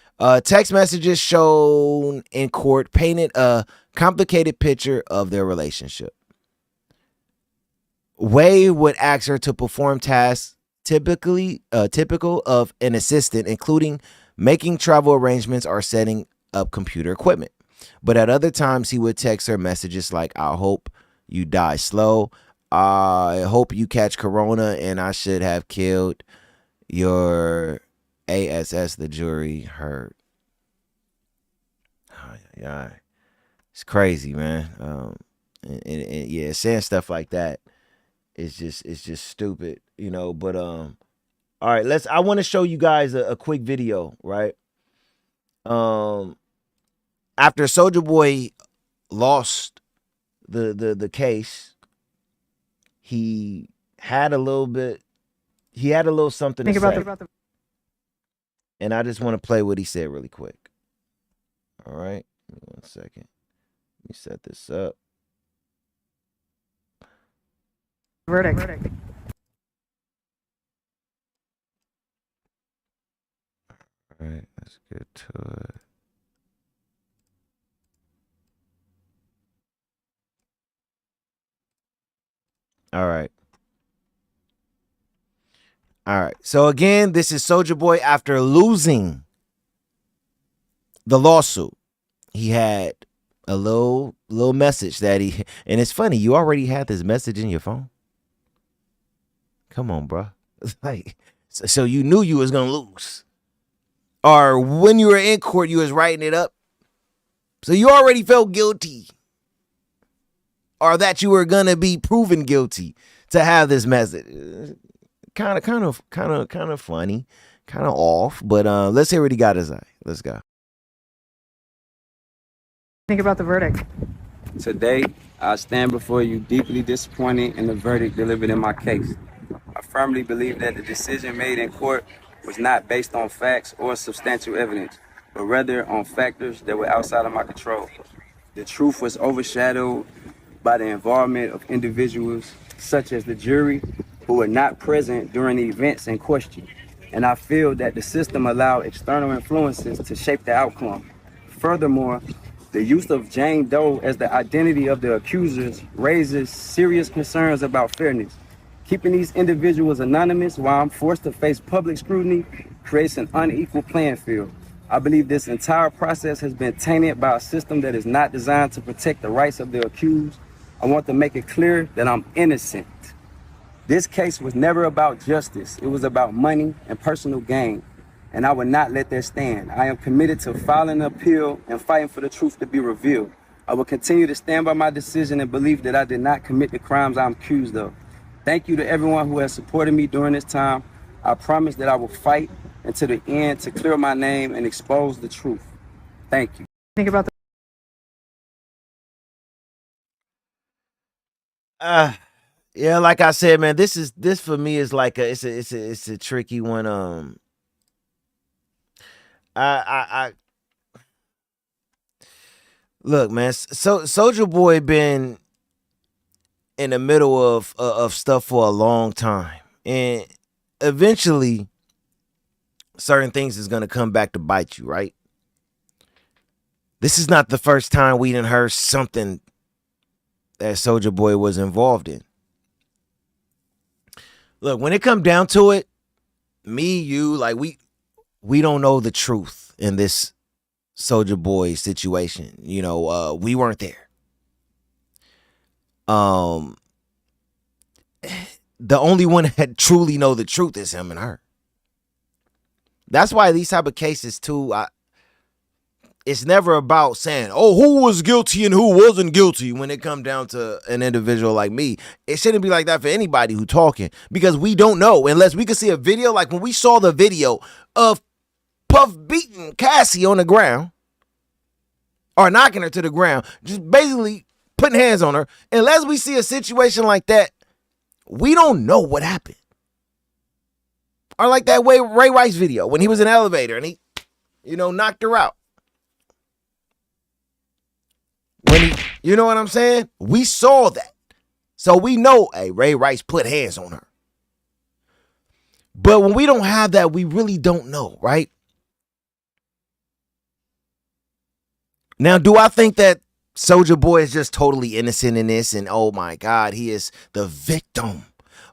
Text messages shown in court painted a complicated picture of their relationship. Way would ask her to perform tasks typical of an assistant, including making travel arrangements or setting up computer equipment. But at other times, he would text her messages like, I hope you die slow. I hope you catch corona, and I should have killed your ass. The jury heard. Yeah, it's crazy, man. And yeah, saying stuff like that is just stupid, But all right, I want to show you guys a quick video, right? After Soulja Boy lost the case, he had a little something to say. And I just want to play what he said really quick. All right. Give me 1 second. Let me set this up. Verdict. All right. Let's get to it. All right. All right. So again, this is Soulja Boy after losing the lawsuit, he had a little message that and it's funny, you already had this message in your phone. Come on, bro. It's like, so you knew you was gonna lose, or when you were in court, you was writing it up, so you already felt guilty, or that you were gonna be proven guilty to have this message. Kind of funny, kind of off, but let's hear what he got to say. Let's go. Think about the verdict. Today, I stand before you deeply disappointed in the verdict delivered in my case. I firmly believe that the decision made in court was not based on facts or substantial evidence, but rather on factors that were outside of my control. The truth was overshadowed by the involvement of individuals such as the jury who were not present during the events in question. And I feel that the system allowed external influences to shape the outcome. Furthermore, the use of Jane Doe as the identity of the accusers raises serious concerns about fairness. Keeping these individuals anonymous while I'm forced to face public scrutiny creates an unequal playing field. I believe this entire process has been tainted by a system that is not designed to protect the rights of the accused. I want to make it clear that I'm innocent. This case was never about justice. It was about money and personal gain, and I will not let that stand. I am committed to filing an appeal and fighting for the truth to be revealed. I will continue to stand by my decision and believe that I did not commit the crimes I'm accused of. Thank you to everyone who has supported me during this time. I promise that I will fight until the end to clear my name and expose the truth. Thank you. Think about the Yeah, like I said, man, this for me is like it's a tricky one. I look, man. So Soulja Boy been in the middle of stuff for a long time, and eventually, certain things is gonna come back to bite you, right? This is not the first time we done heard something that Soulja Boy was involved in. Look, when it come down to it, me, you, like we don't know the truth in this Soulja Boy situation. You know, we weren't there. The only one that truly know the truth is him and her. That's why these type of cases too, it's never about saying, oh, who was guilty and who wasn't guilty when it come down to an individual like me. It shouldn't be like that for anybody who talking, because we don't know unless we can see a video. Like when we saw the video of Puff beating Cassie on the ground or knocking her to the ground, just basically putting hands on her. Unless we see a situation like that, we don't know what happened. Or like that Ray Rice video when he was in the elevator and he, knocked her out. You know what I'm saying? We saw that. So we know, hey, Ray Rice put hands on her. But when we don't have that, we really don't know, right? Now, do I think that Soulja Boy is just totally innocent in this and, oh my God, he is the victim?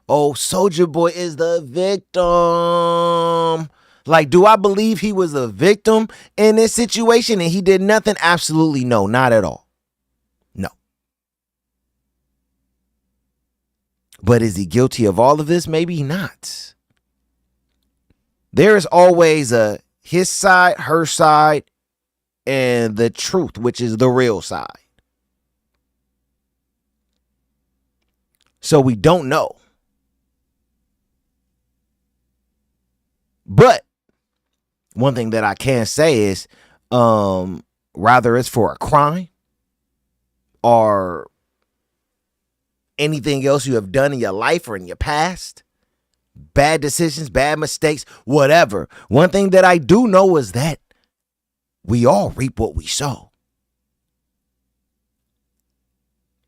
Oh, Soulja Boy is the victim. Like, do I believe he was a victim in this situation and he did nothing? Absolutely no, not at all. No. But is he guilty of all of this? Maybe not. There is always a his side, her side, and the truth, which is the real side. So we don't know. But one thing that I can say is, rather it's for a crime or anything else you have done in your life or in your past, bad decisions, bad mistakes, whatever. One thing that I do know is that we all reap what we sow.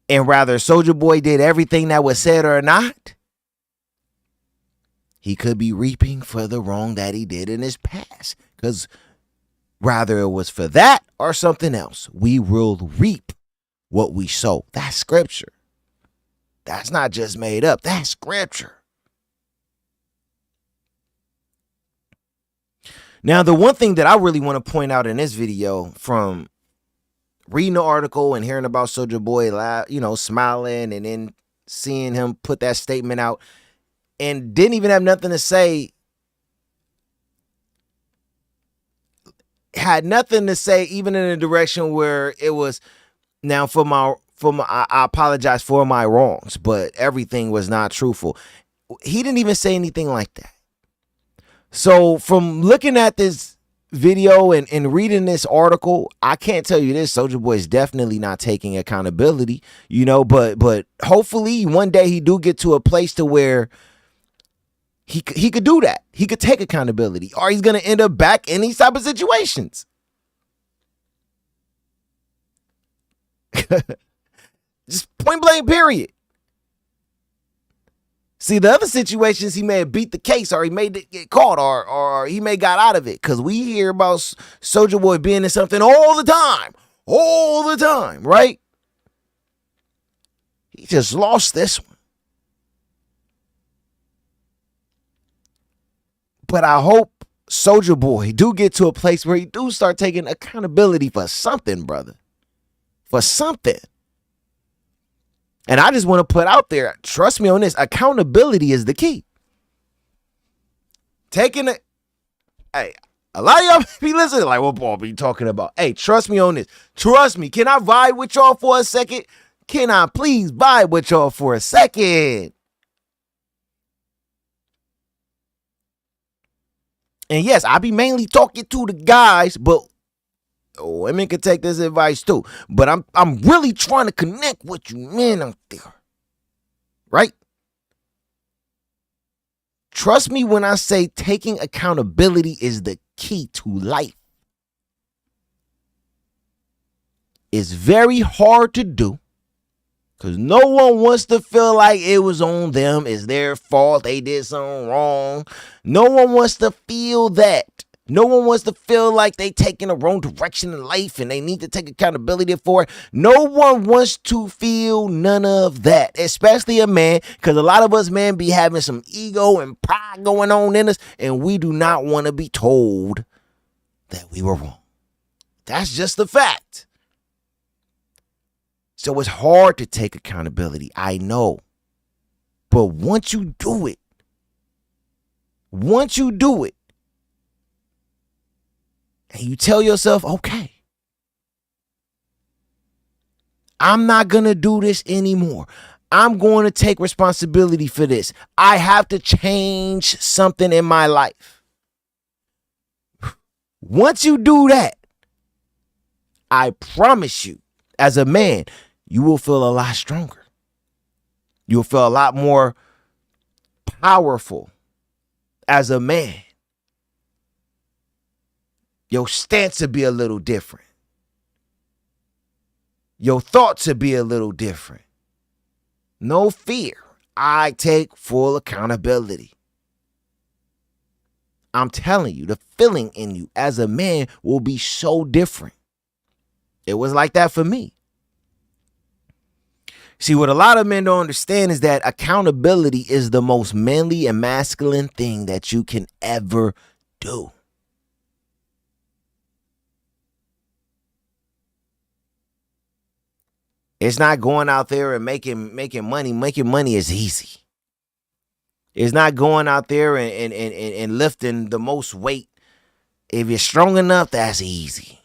And rather Soulja Boy did everything that was said or not, he could be reaping for the wrong that he did in his past. Because rather it was for that or something else, we will reap what we sow. That's scripture. That's not just made up. That's scripture. Now, the one thing that I really want to point out in this video from reading the article and hearing about Soulja Boy, you know, smiling and then seeing him put that statement out and didn't even have nothing to say, had nothing to say even in a direction where it was, now I apologize for my wrongs, but everything was not truthful. He didn't even say anything like that. So from looking at this video and reading this article, I can't tell you this: Soulja Boy is definitely not taking accountability, you know, but hopefully one day he do get to a place to where he could do that. He could take accountability, or he's going to end up back in these type of situations. Just point blank, period. See, the other situations, he may have beat the case, or he may get caught, or he may got out of it. Because we hear about Soulja Boy being in something all the time, right? He just lost this one. But I hope Soulja Boy do get to a place where he do start taking accountability for something, brother. For something. And I just want to put out there, trust me on this, accountability is the key. Taking it, hey, a lot of y'all be listening like, what Paul be talking about? Hey, trust me on this. Trust me. Can I vibe with y'all for a second? Can I please vibe with y'all for a second? And yes, I be mainly talking to the guys, but women can take this advice too. But I'm really trying to connect with you men out there. Right? Trust me when I say taking accountability is the key to life. It's very hard to do because no one wants to feel like it was on them. It's their fault. They did something wrong. No one wants to feel that. No one wants to feel like they taking the wrong direction in life and they need to take accountability for it. No one wants to feel none of that, especially a man, because a lot of us men be having some ego and pride going on in us, and we do not want to be told that we were wrong. That's just the fact. So it's hard to take accountability, I know. But once you do it, and you tell yourself, okay, I'm not going to do this anymore. I'm going to take responsibility for this. I have to change something in my life. Once you do that, I promise you, as a man, you will feel a lot stronger. You'll feel a lot more powerful as a man. Your stance will be a little different. Your thoughts will be a little different. No fear. I take full accountability. I'm telling you, the feeling in you as a man will be so different. It was like that for me. See, what a lot of men don't understand is that accountability is the most manly and masculine thing that you can ever do. It's not going out there and making money. Making money is easy. It's not going out there and lifting the most weight. If you're strong enough, that's easy.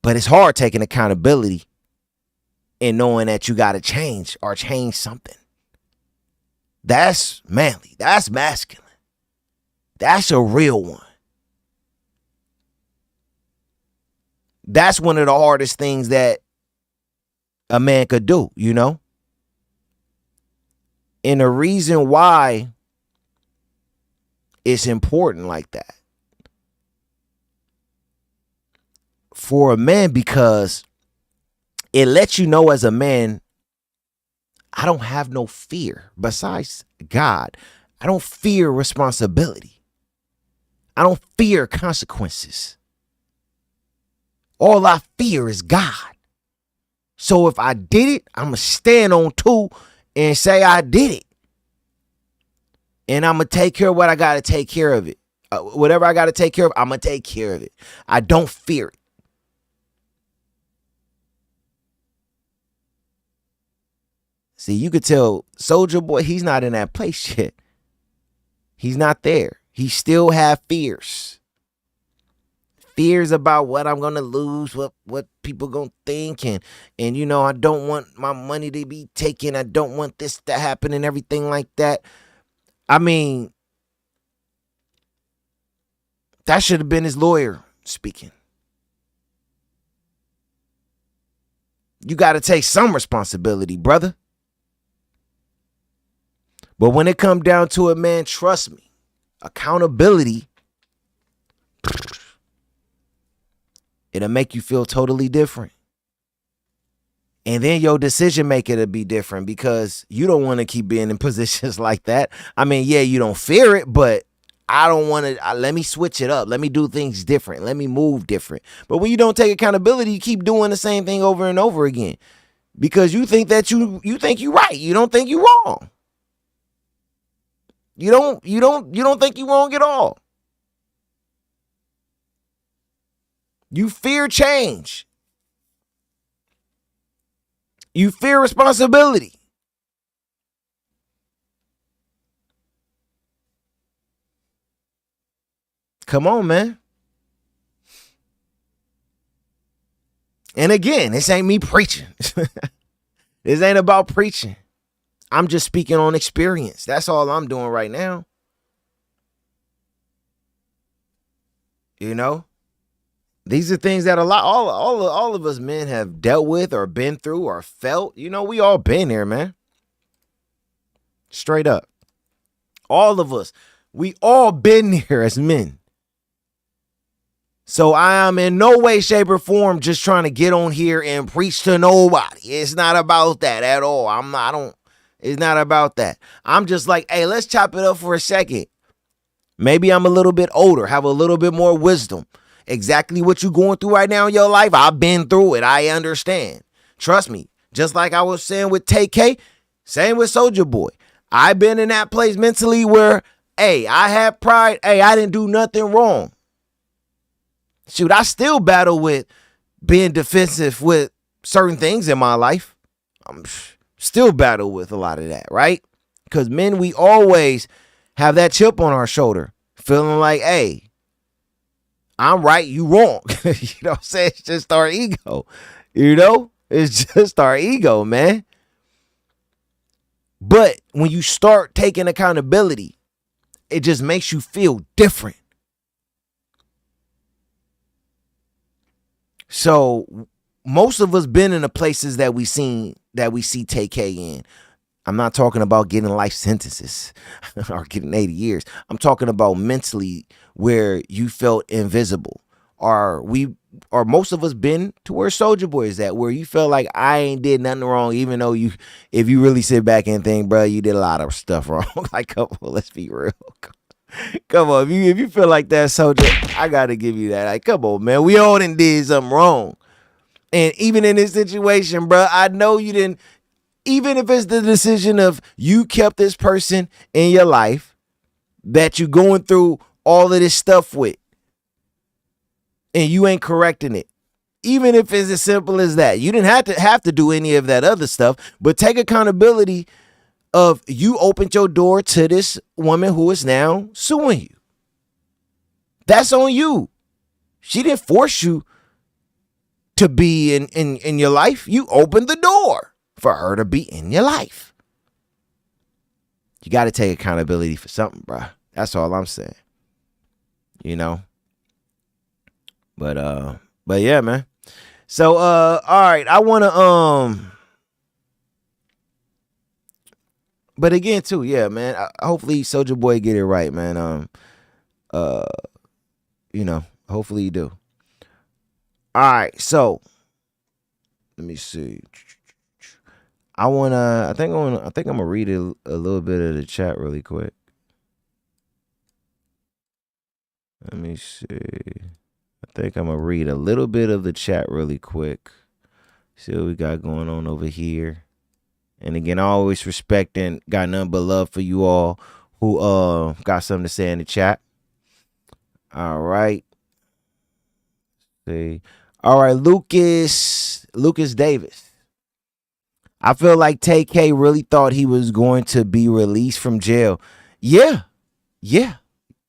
But it's hard taking accountability and knowing that you got to change or change something. That's manly. That's masculine. That's a real one. That's one of the hardest things that a man could do, you know? And the reason why it's important like that for a man, because it lets you know as a man, I don't have no fear besides God. I don't fear responsibility. I don't fear consequences. All I fear is God. So if I did it, I'm going to stand on two and say I did it. And I'm going to take care of what I got to take care of it. Whatever I got to take care of, I'm going to take care of it. I don't fear it. See, you could tell Soulja Boy, he's not in that place yet. He's not there. He still have fears. Fears about what I'm going to lose, what people going to think. And, you know, I don't want my money to be taken. I don't want this to happen and everything like that. I mean, that should have been his lawyer speaking. You got to take some responsibility, brother. But when it come down to it, man, trust me, accountability, it'll make you feel totally different. And then your decision making will be different because you don't want to keep being in positions like that. I mean, yeah, you don't fear it, but I don't want to. Let me switch it up. Let me do things different. Let me move different. But when you don't take accountability, you keep doing the same thing over and over again because you think that you think you're right. You don't think you're wrong. You don't think you're wrong at all. You fear change. You fear responsibility. Come on, man. And again, this ain't me preaching. This ain't about preaching. I'm just speaking on experience. That's all I'm doing right now. You know? These are things that all of us men have dealt with or been through or felt. You know, we all been there, man. Straight up. All of us. We all been there as men. So I am in no way, shape, or form just trying to get on here and preach to nobody. It's not about that at all. It's not about that. I'm just like, hey, let's chop it up for a second. Maybe I'm a little bit older, have a little bit more wisdom. Exactly what you're going through right now in your life, I've been through it. I understand. Trust me. Just like I was saying with TAY, same with Soulja Boy. I've been in that place mentally where, hey, I had pride. Hey, I didn't do nothing wrong. Shoot, I still battle with being defensive with certain things in my life. I'm still battle with a lot of that, right? Because men, we always have that chip on our shoulder, feeling like, hey, I'm right, you wrong. You know what I'm saying? It's just our ego. You know? It's just our ego, man. But when you start taking accountability, it just makes you feel different. So most of us been in the places that we see TAY in. I'm not talking about getting life sentences or getting 80 years. I'm talking about mentally where you felt invisible. Or most of us been to where Soulja Boy is at, where you felt like I ain't did nothing wrong, even though if you really sit back and think, bro, you did a lot of stuff wrong. Like, come on, let's be real. Come on, if you feel like that, Soulja, I gotta give you that. Like, come on, man, we all done did something wrong. And even in this situation, bro, I know you didn't. Even if it's the decision of you kept this person in your life that you're going through all of this stuff with, and you ain't correcting it. Even if it's as simple as that, you didn't have to do any of that other stuff, but take accountability of you opened your door to this woman who is now suing you. That's on you. She didn't force you to be in your life. You opened the door for her to be in your life. You got to take accountability for something, bro. That's all I'm saying. You know? But yeah, man. So, all right. I want to, but again, too, yeah, man. Hopefully Soulja Boy get it right, man. You know, hopefully you do. All right, so let me see. I think I'm gonna read a little bit of the chat really quick. Let me see. I think I'm gonna read a little bit of the chat really quick. See what we got going on over here. And again, I always respect and got nothing but love for you all who got something to say in the chat. All right. See. All right, Lucas Davis. I feel like TAY really thought he was going to be released from jail. Yeah.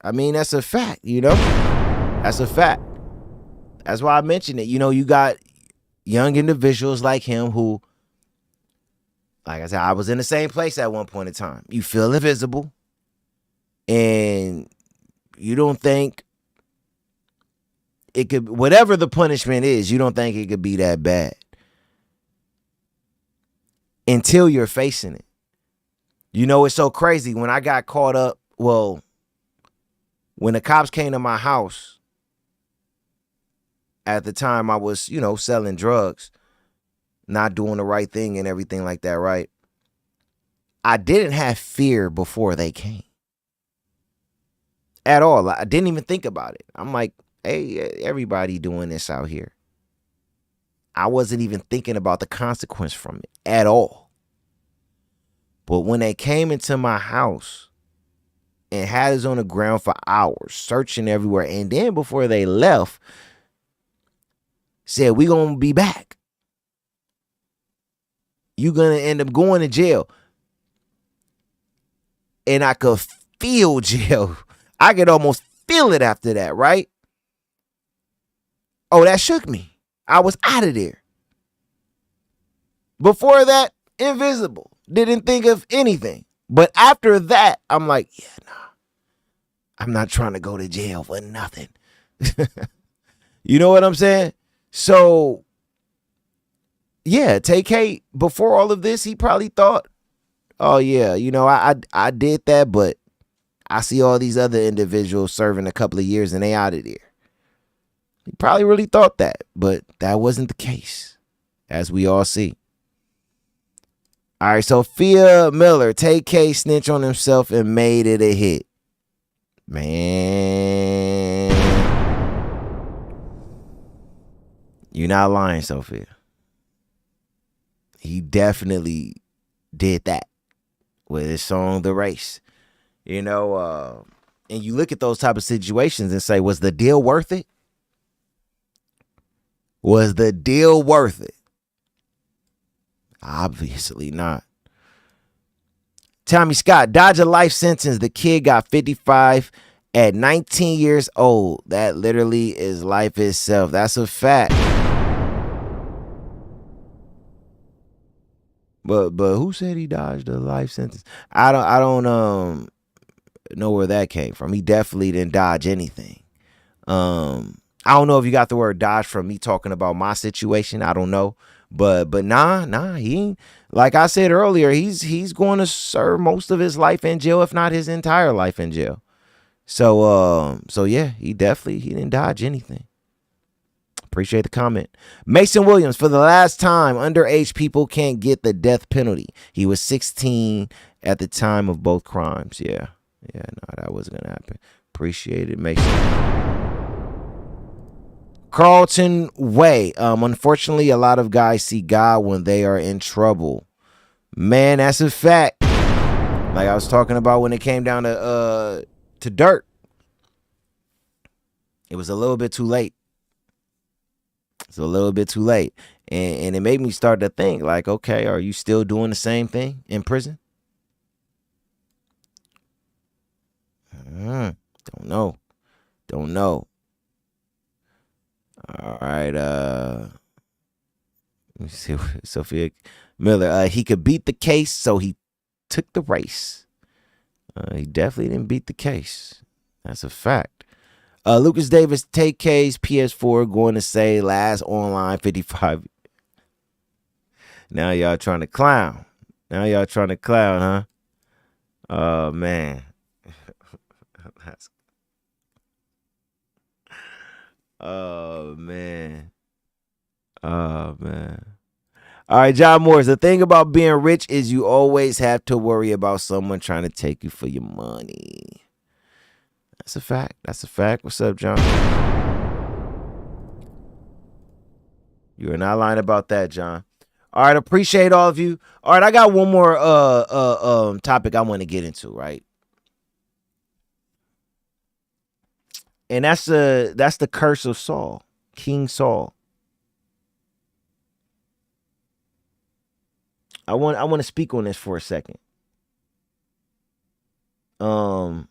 I mean, that's a fact, you know? That's a fact. That's why I mentioned it. You know, you got young individuals like him who, like I said, I was in the same place at one point in time. You feel invisible and you don't think it could, whatever the punishment is, you don't think it could be that bad until you're facing it. You know, it's so crazy. When I got caught up, well, when the cops came to my house, at the time I was, you know, selling drugs, not doing the right thing and everything like that, right? I didn't have fear before they came. At all. I didn't even think about it. I'm like, hey, everybody doing this out here. I wasn't even thinking about the consequence from it at all. But when they came into my house and had us on the ground for hours, searching everywhere, and then before they left, said, we gonna be back. You gonna end up going to jail. And I could feel jail. I could almost feel it after that, right? Oh, that shook me. I was out of there. Before that, invisible. Didn't think of anything. But after that, I'm like, yeah, nah. I'm not trying to go to jail for nothing. You know what I'm saying? So, yeah, TAY, before all of this, he probably thought, oh, yeah, you know, I did that, but I see all these other individuals serving a couple of years and they out of there. He probably really thought that, but that wasn't the case, as we all see. All right, Sophia Miller, TAY snitch on himself and made it a hit. Man. You're not lying, Sophia. He definitely did that with his song, The Race. You know, and you look at those type of situations and say, was the deal worth it? Was the deal worth it? Obviously not. Tommy Scott, dodge a life sentence. The kid got 55 at 19 years old. That literally is life itself. That's a fact. But who said he dodged a life sentence? I don't know where that came from. He definitely didn't dodge anything. I don't know if you got the word dodge from me talking about my situation. I don't know. But nah, he ain't. Like I said earlier, he's going to serve most of his life in jail, if not his entire life in jail. So yeah, he didn't dodge anything. Appreciate the comment. Mason Williams, for the last time, underage people can't get the death penalty. He was 16 at the time of both crimes. Yeah, no, that wasn't gonna happen. Appreciate it, Mason. Carlton Way. Unfortunately, a lot of guys see God when they are in trouble. Man, that's a fact. Like I was talking about when it came down to dirt. It was a little bit too late. It's a little bit too late. And it made me start to think, like, okay, are you still doing the same thing in prison? Don't know. All right, let me see. Sophia Miller, he could beat the case, so he took the race. He definitely didn't beat the case. That's a fact. Lucas Davis, TAY's PS4 going to say last online 55. Now y'all trying to clown. Huh? Oh, man. Oh, man. All right, John Morris. The thing about being rich is you always have to worry about someone trying to take you for your money. That's a fact. What's up, John? You are not lying about that, John. All right, appreciate all of you. All right, I got one more topic I want to get into, right? And that's the curse of Saul, King Saul. I want to speak on this for a second. And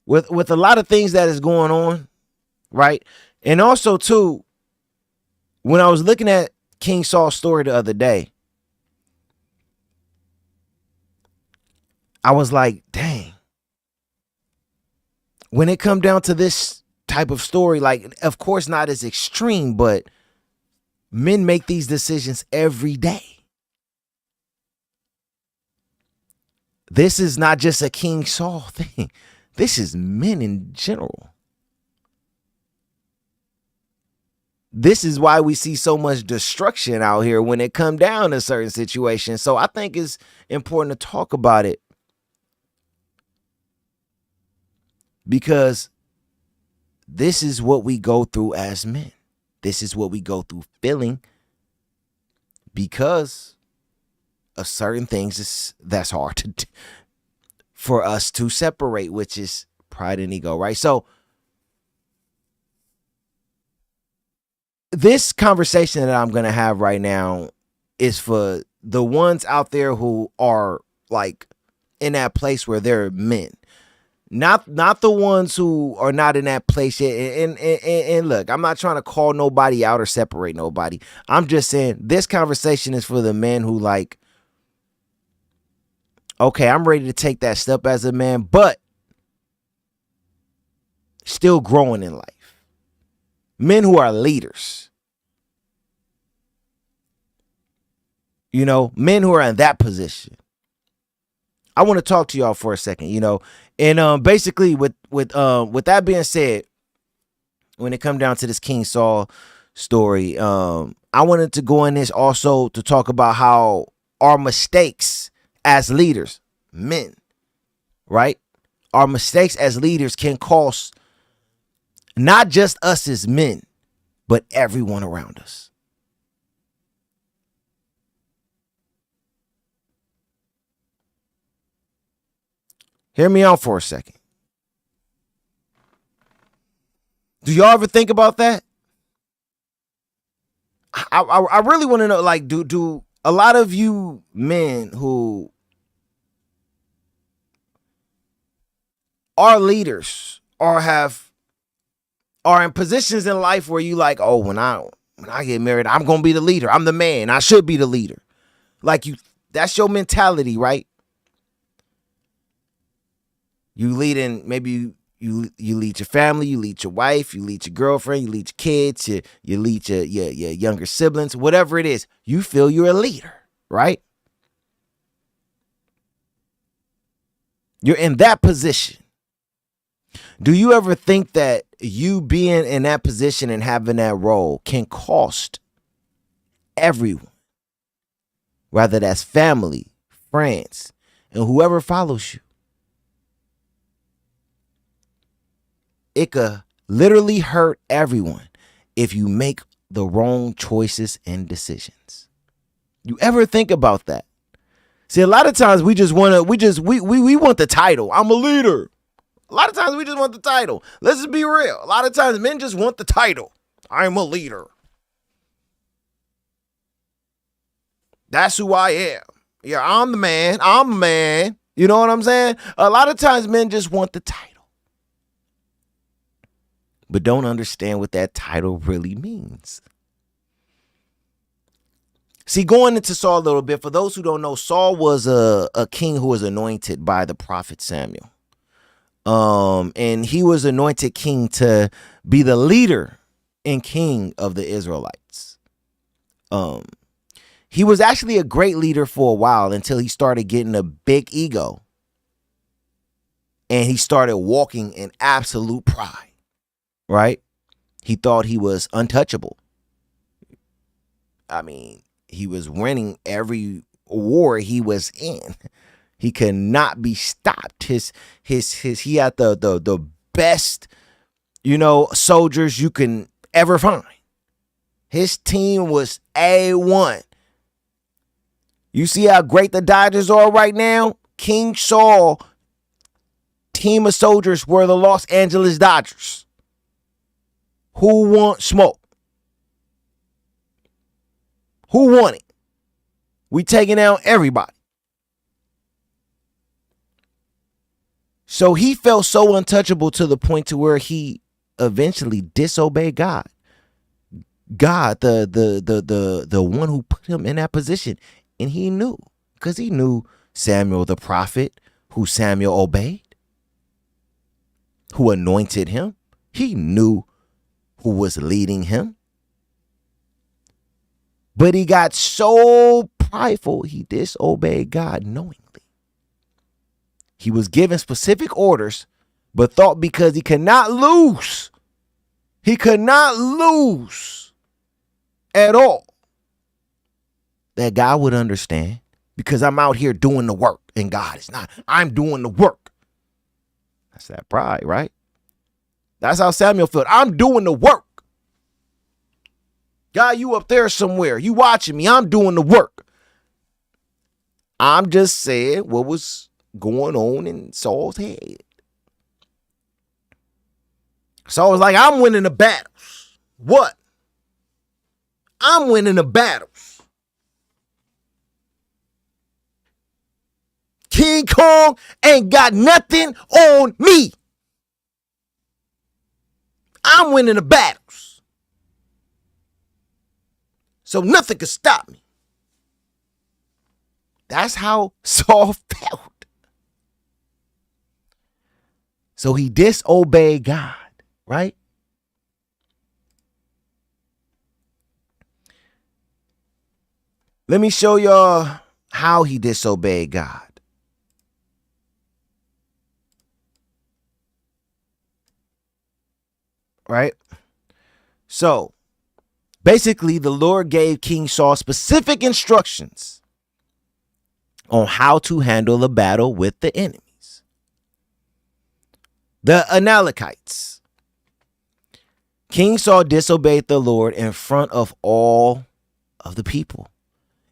with a lot of things that is going on, right? And also too, when I was looking at King Saul's story the other day, I was like, dang. When it come down to this type of story, like, of course not as extreme, but men make these decisions every day. This is not just a King Saul thing. This is men in general. This is why we see so much destruction out here when it come down to certain situations. So I think it's important to talk about it, because this is what we go through as men. This is what we go through feeling because of certain things that's hard for us to separate, which is pride and ego, right? So this conversation that I'm going to have right now is for the ones out there who are like in that place where they're men. Not the ones who are not in that place yet. And look, I'm not trying to call nobody out or separate nobody. I'm just saying this conversation is for the men who like, okay, I'm ready to take that step as a man, but still growing in life. Men who are leaders. You know, men who are in that position. I want to talk to y'all for a second, you know. And basically with that being said, when it come down to this King Saul story, I wanted to go in this also to talk about how our mistakes as leaders, men, right? Our mistakes as leaders can cost not just us as men, but everyone around us. Hear me out for a second. Do y'all ever think about that? I really want to know, like, do a lot of you men who are leaders or are in positions in life where you like, oh, when I get married, I'm gonna be the leader. I'm the man. I should be the leader. Like that's your mentality, right? You leading, maybe you lead your family, you lead your wife, you lead your girlfriend, you lead your kids, you lead your younger siblings, whatever it is. You feel you're a leader, right? You're in that position. Do you ever think that you being in that position and having that role can cost everyone, whether that's family, friends, and whoever follows you? It could literally hurt everyone if you make the wrong choices and decisions. You ever think about that? See, a lot of times we want the title. I'm a leader. A lot of times we just want the title. Let's just be real. A lot of times men just want the title. I'm a leader. That's who I am. Yeah, I'm the man. I'm a man. You know what I'm saying? A lot of times men just want the title, but don't understand what that title really means. See, going into Saul a little bit, for those who don't know, Saul was a king who was anointed by the prophet Samuel. And he was anointed king to be the leader and king of the Israelites. He was actually a great leader for a while until he started getting a big ego. And he started walking in absolute pride. Right? He thought he was untouchable. I mean, he was winning every war he was in. He could not be stopped. He had the best, soldiers you can ever find. His team was A1. You see how great the Dodgers are right now? King Saul team of soldiers were the Los Angeles Dodgers. Who want smoke? Who want it? We taking out everybody. So he felt so untouchable to the point to where he eventually disobeyed God. God, the one who put him in that position. And he knew, because he knew Samuel the prophet, who Samuel obeyed, who anointed him. He knew who was leading him. But he got so prideful, he disobeyed God knowingly. He was given specific orders, but thought because he could not lose at all, that God would understand, because I'm out here doing the work and God is not. I'm doing the work. That's that pride, right? That's how Samuel felt. I'm doing the work. God, you up there somewhere. You watching me. I'm doing the work. I'm just saying what was going on in Saul's head. Saul was like, I'm winning the battles. What? I'm winning the battles. King Kong ain't got nothing on me. I'm winning the battles. So nothing could stop me. That's how Saul felt. So he disobeyed God, right? Let me show y'all how he disobeyed God. Right? So, basically, the Lord gave King Saul specific instructions on how to handle a battle with the enemies. The Amalekites. King Saul disobeyed the Lord in front of all of the people.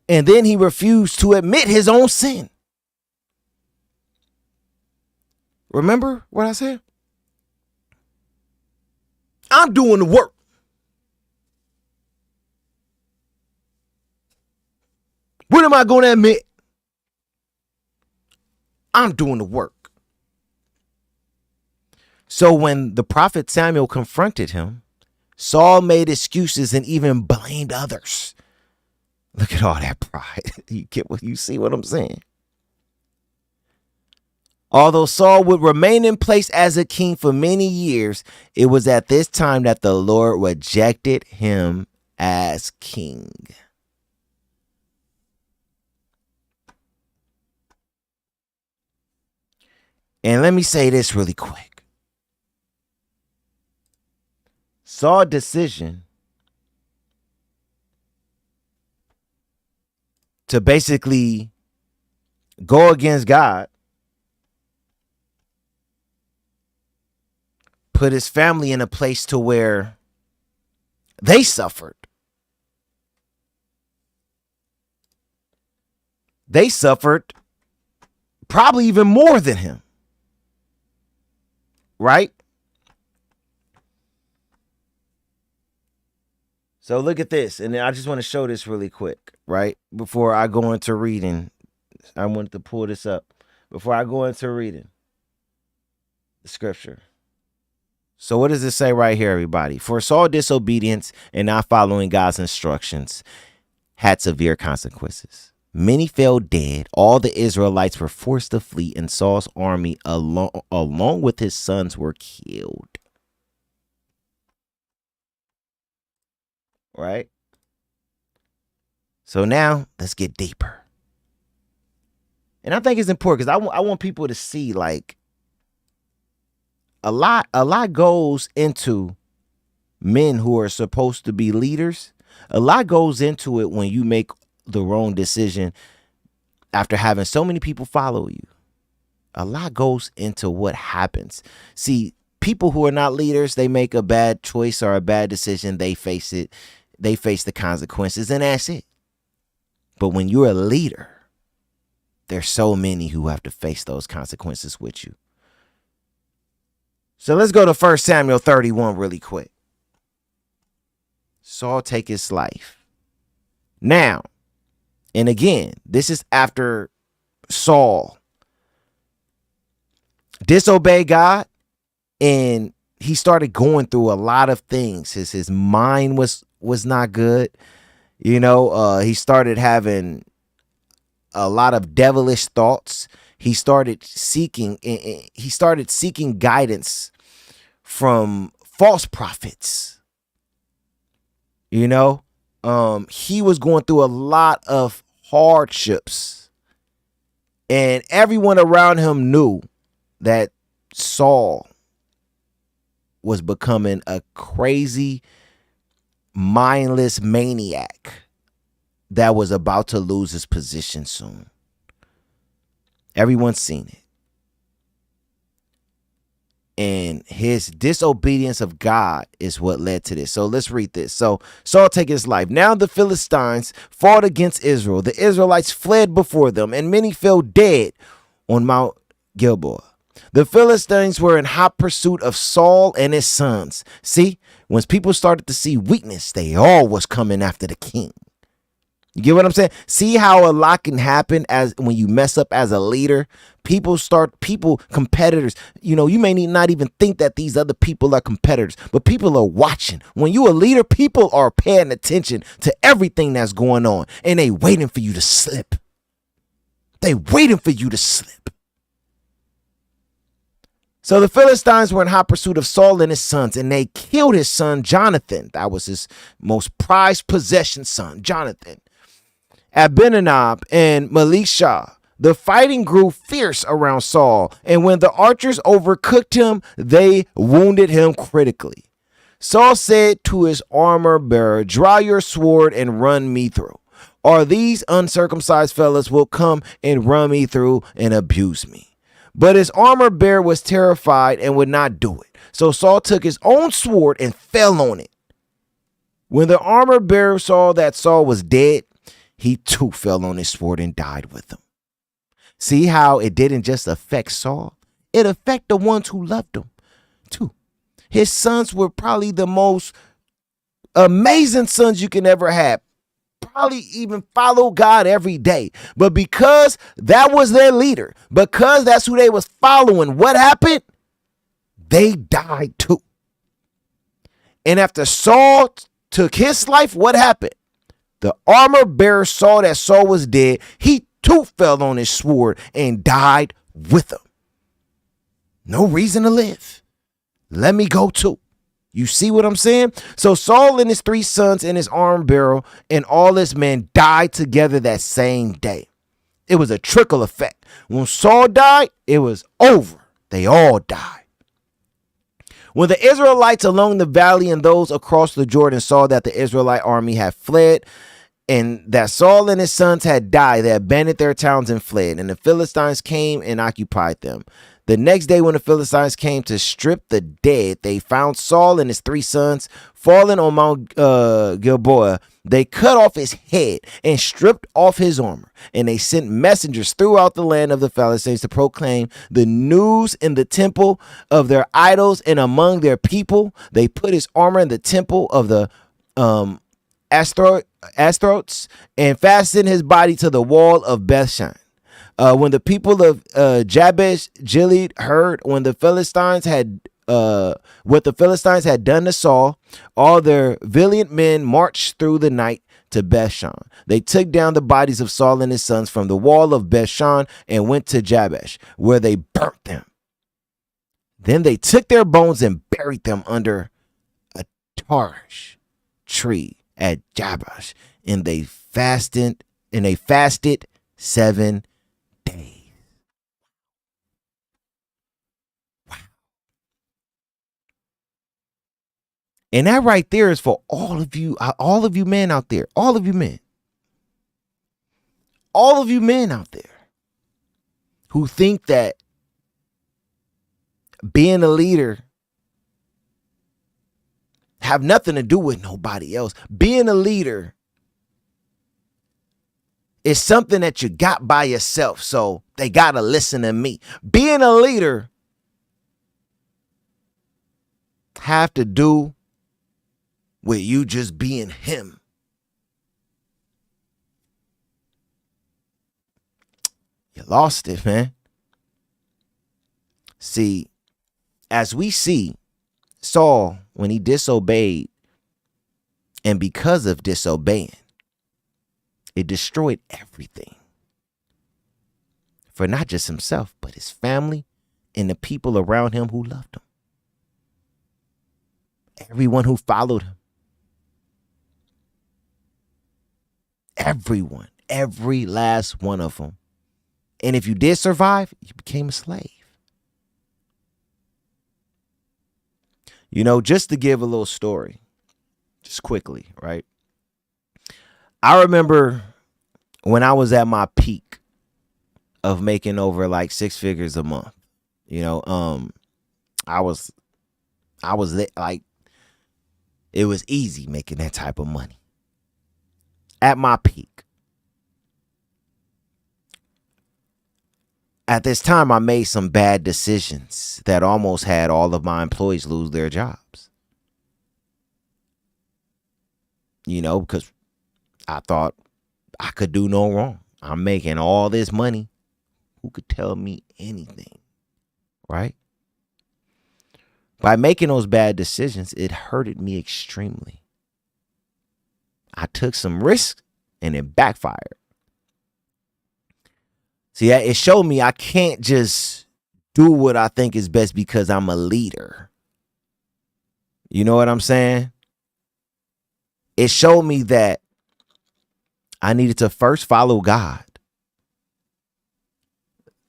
And then he refused to admit his own sin. Remember what I said? I'm doing the work. What am I going to admit? I'm doing the work. So when the prophet Samuel confronted him, Saul made excuses and even blamed others. Look at all that pride. You see what I'm saying? Although Saul would remain in place as a king for many years, it was at this time that the Lord rejected him as king. And let me say this really quick. Saul's decision to basically go against God put his family in a place to where they suffered. They suffered probably even more than him. Right? So look at this. And I just want to show this really quick, right? Before I go into reading. I wanted to pull this up. Before I go into reading the scripture. So what does it say right here, everybody? For Saul's disobedience and not following God's instructions had severe consequences. Many fell dead. All the Israelites were forced to flee, and Saul's army along with his sons were killed. Right? So now let's get deeper. And I think it's important because I want people to see, like, a lot goes into men who are supposed to be leaders. A lot goes into it when you make the wrong decision after having so many people follow you. A lot goes into what happens. See, people who are not leaders, they make a bad choice or a bad decision. They face it. They face the consequences, and that's it. But when you're a leader, there's so many who have to face those consequences with you. So let's go to 1 Samuel 31 really quick. Saul take his life. Now, and again, this is after Saul disobeyed God, and he started going through a lot of things. His mind was not good. You know, he started having a lot of devilish thoughts. He started seeking guidance from false prophets. You know, he was going through a lot of hardships, and everyone around him knew that Saul was becoming a crazy, mindless maniac that was about to lose his position soon. Everyone's seen it. And his disobedience of God is what led to this. So let's read this. So Saul take his life. Now the Philistines fought against Israel. The Israelites fled before them, and many fell dead on Mount Gilboa. The Philistines were in hot pursuit of Saul and his sons. See, when people started to see weakness, they all was coming after the king. You get what I'm saying? See how a lot can happen as when you mess up as a leader. Competitors, you know, you may not even think that these other people are competitors, but people are watching. When you a leader, people are paying attention to everything that's going on, and they waiting for you to slip. They waiting for you to slip. So the Philistines were in hot pursuit of Saul and his sons, and they killed his son Jonathan. That was his most prized possession son, Jonathan. Abinadab and Melishah. The fighting grew fierce around Saul, and when the archers overcooked him, they wounded him critically. Saul said to his armor bearer, "Draw your sword and run me through, or these uncircumcised fellows will come and run me through and abuse me." But his armor bearer was terrified and would not do it. So Saul took his own sword and fell on it. When the armor bearer saw that Saul was dead, he too fell on his sword and died with him. See how it didn't just affect Saul? It affected the ones who loved him too. His sons were probably the most amazing sons you can ever have. Probably even follow God every day. But because that was their leader, because that's who they was following, what happened? They died too. And after Saul took his life, what happened? The armor bearer saw that Saul was dead. He too fell on his sword and died with him. No reason to live. Let me go too. You see what I'm saying? So Saul and his 3 sons and his armor bearer and all his men died together that same day. It was a trickle effect. When Saul died, it was over. They all died. When the Israelites along the valley and those across the Jordan saw that the Israelite army had fled and that Saul and his sons had died, they abandoned their towns and fled, and the Philistines came and occupied them. The next day when the Philistines came to strip the dead, they found Saul and his 3 sons fallen on Mount Gilboa. They cut off his head and stripped off his armor, and they sent messengers throughout the land of the Philistines to proclaim the news in the temple of their idols and among their people. They put his armor in the temple of the Astrots and fastened his body to the wall of Bethshan. When the people of Jabesh Gilead heard what the Philistines had done to Saul, all their valiant men marched through the night to Bethshan. They took down the bodies of Saul and his sons from the wall of Bethshan and went to Jabesh, where they burnt them. Then they took their bones and buried them under a tarish tree at Jabesh, and they fasted 7 days. Wow. And that right there is for all of you men out there, all of you men out there who think that being a leader have nothing to do with nobody else. Being a leader is something that you got by yourself, so they gotta listen to me. Being a leader have to do with you just being him. You lost it, man. See, as we see, Saul, when he disobeyed, and because of disobeying, it destroyed everything. For not just himself, but his family and the people around him who loved him. Everyone who followed him. Everyone, every last one of them. And if you did survive, you became a slave. You know, just to give a little story, just quickly, right? I remember when I was at my peak of making over like 6 figures a month. You know, I was like, it was easy making that type of money. At my peak. At this time, I made some bad decisions that almost had all of my employees lose their jobs. You know, because I thought I could do no wrong. I'm making all this money. Who could tell me anything? Right? By making those bad decisions, it hurted me extremely. I took some risks and it backfired. See, it showed me I can't just do what I think is best because I'm a leader. You know what I'm saying? It showed me that I needed to first follow God.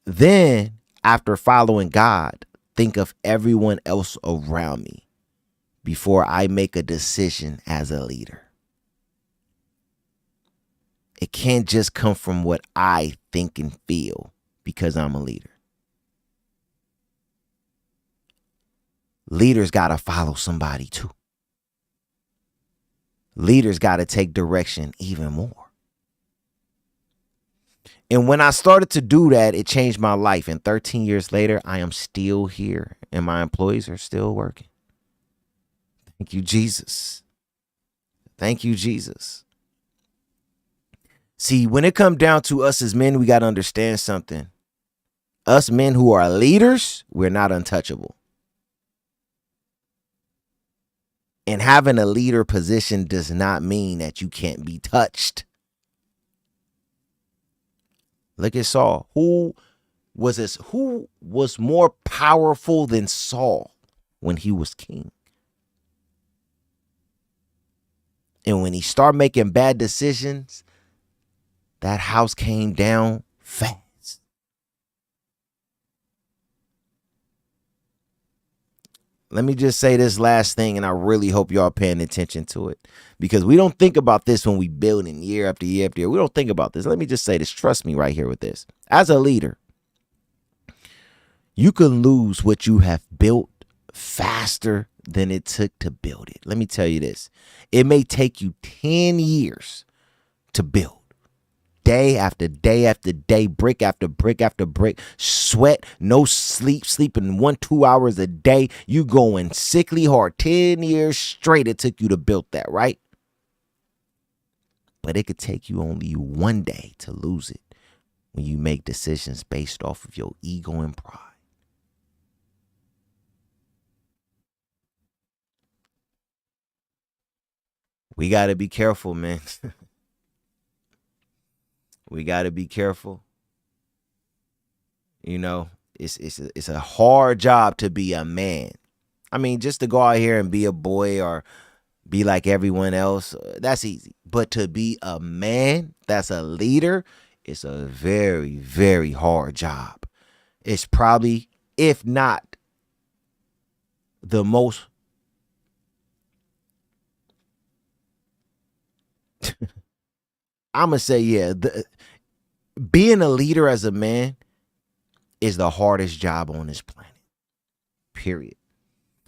Then, after following God, think of everyone else around me before I make a decision as a leader. It can't just come from what I think and feel because I'm a leader. Leaders got to follow somebody too. Leaders got to take direction even more. And when I started to do that, it changed my life. And 13 years later, I am still here and my employees are still working. Thank you, Jesus. Thank you, Jesus. See, when it comes down to us as men, we got to understand something. Us men who are leaders, we're not untouchable. And having a leader position does not mean that you can't be touched. Look at Saul. Who was more powerful than Saul when he was king? And when he started making bad decisions, that house came down fast. Let me just say this last thing, and I really hope y'all paying attention to it, because we don't think about this when we building year after year after year. We don't think about this. Let me just say this. Trust me right here with this. As a leader, you can lose what you have built faster than it took to build it. Let me tell you this. It may take you 10 years to build. Day after day after day, brick after brick after brick, sweat, no sleep, sleeping 1-2 hours a day. You going sickly hard. 10 years straight it took you to build that, right? But it could take you only one day to lose it when you make decisions based off of your ego and pride. We got to be careful, man. We got to be careful. You know, it's a hard job to be a man. I mean, just to go out here and be a boy or be like everyone else, that's easy. But to be a man that's a leader, it's a very, very hard job. It's probably, if not the most I'm going to say, yeah, being a leader as a man is the hardest job on this planet, period.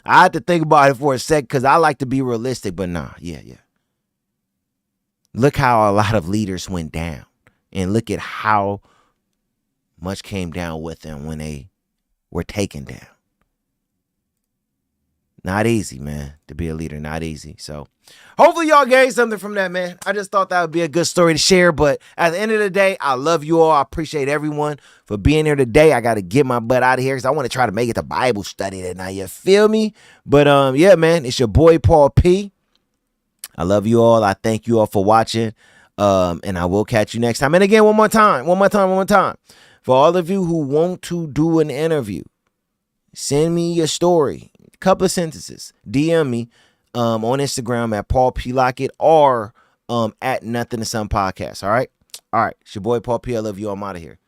I had to think about it for a sec because I like to be realistic, but nah, yeah. Look how a lot of leaders went down, and look at how much came down with them when they were taken down. Not easy, man. To be a leader, not easy. So hopefully y'all gained something from that, man. I just thought that would be a good story to share. But at the end of the day, I love you all. I appreciate everyone for being here today. I got to get my butt out of here because I want to try to make it to Bible study tonight. You feel me? But yeah, man, it's your boy Paul P. I love you all. I thank you all for watching. And I will catch you next time. And again, one more time. For all of you who want to do an interview, send me your story. A couple of sentences. DM me on Instagram at Paul P. Lockett or at Nothin to Some Podcast. All right? All right. It's your boy Paul P. I love you. I'm out of here.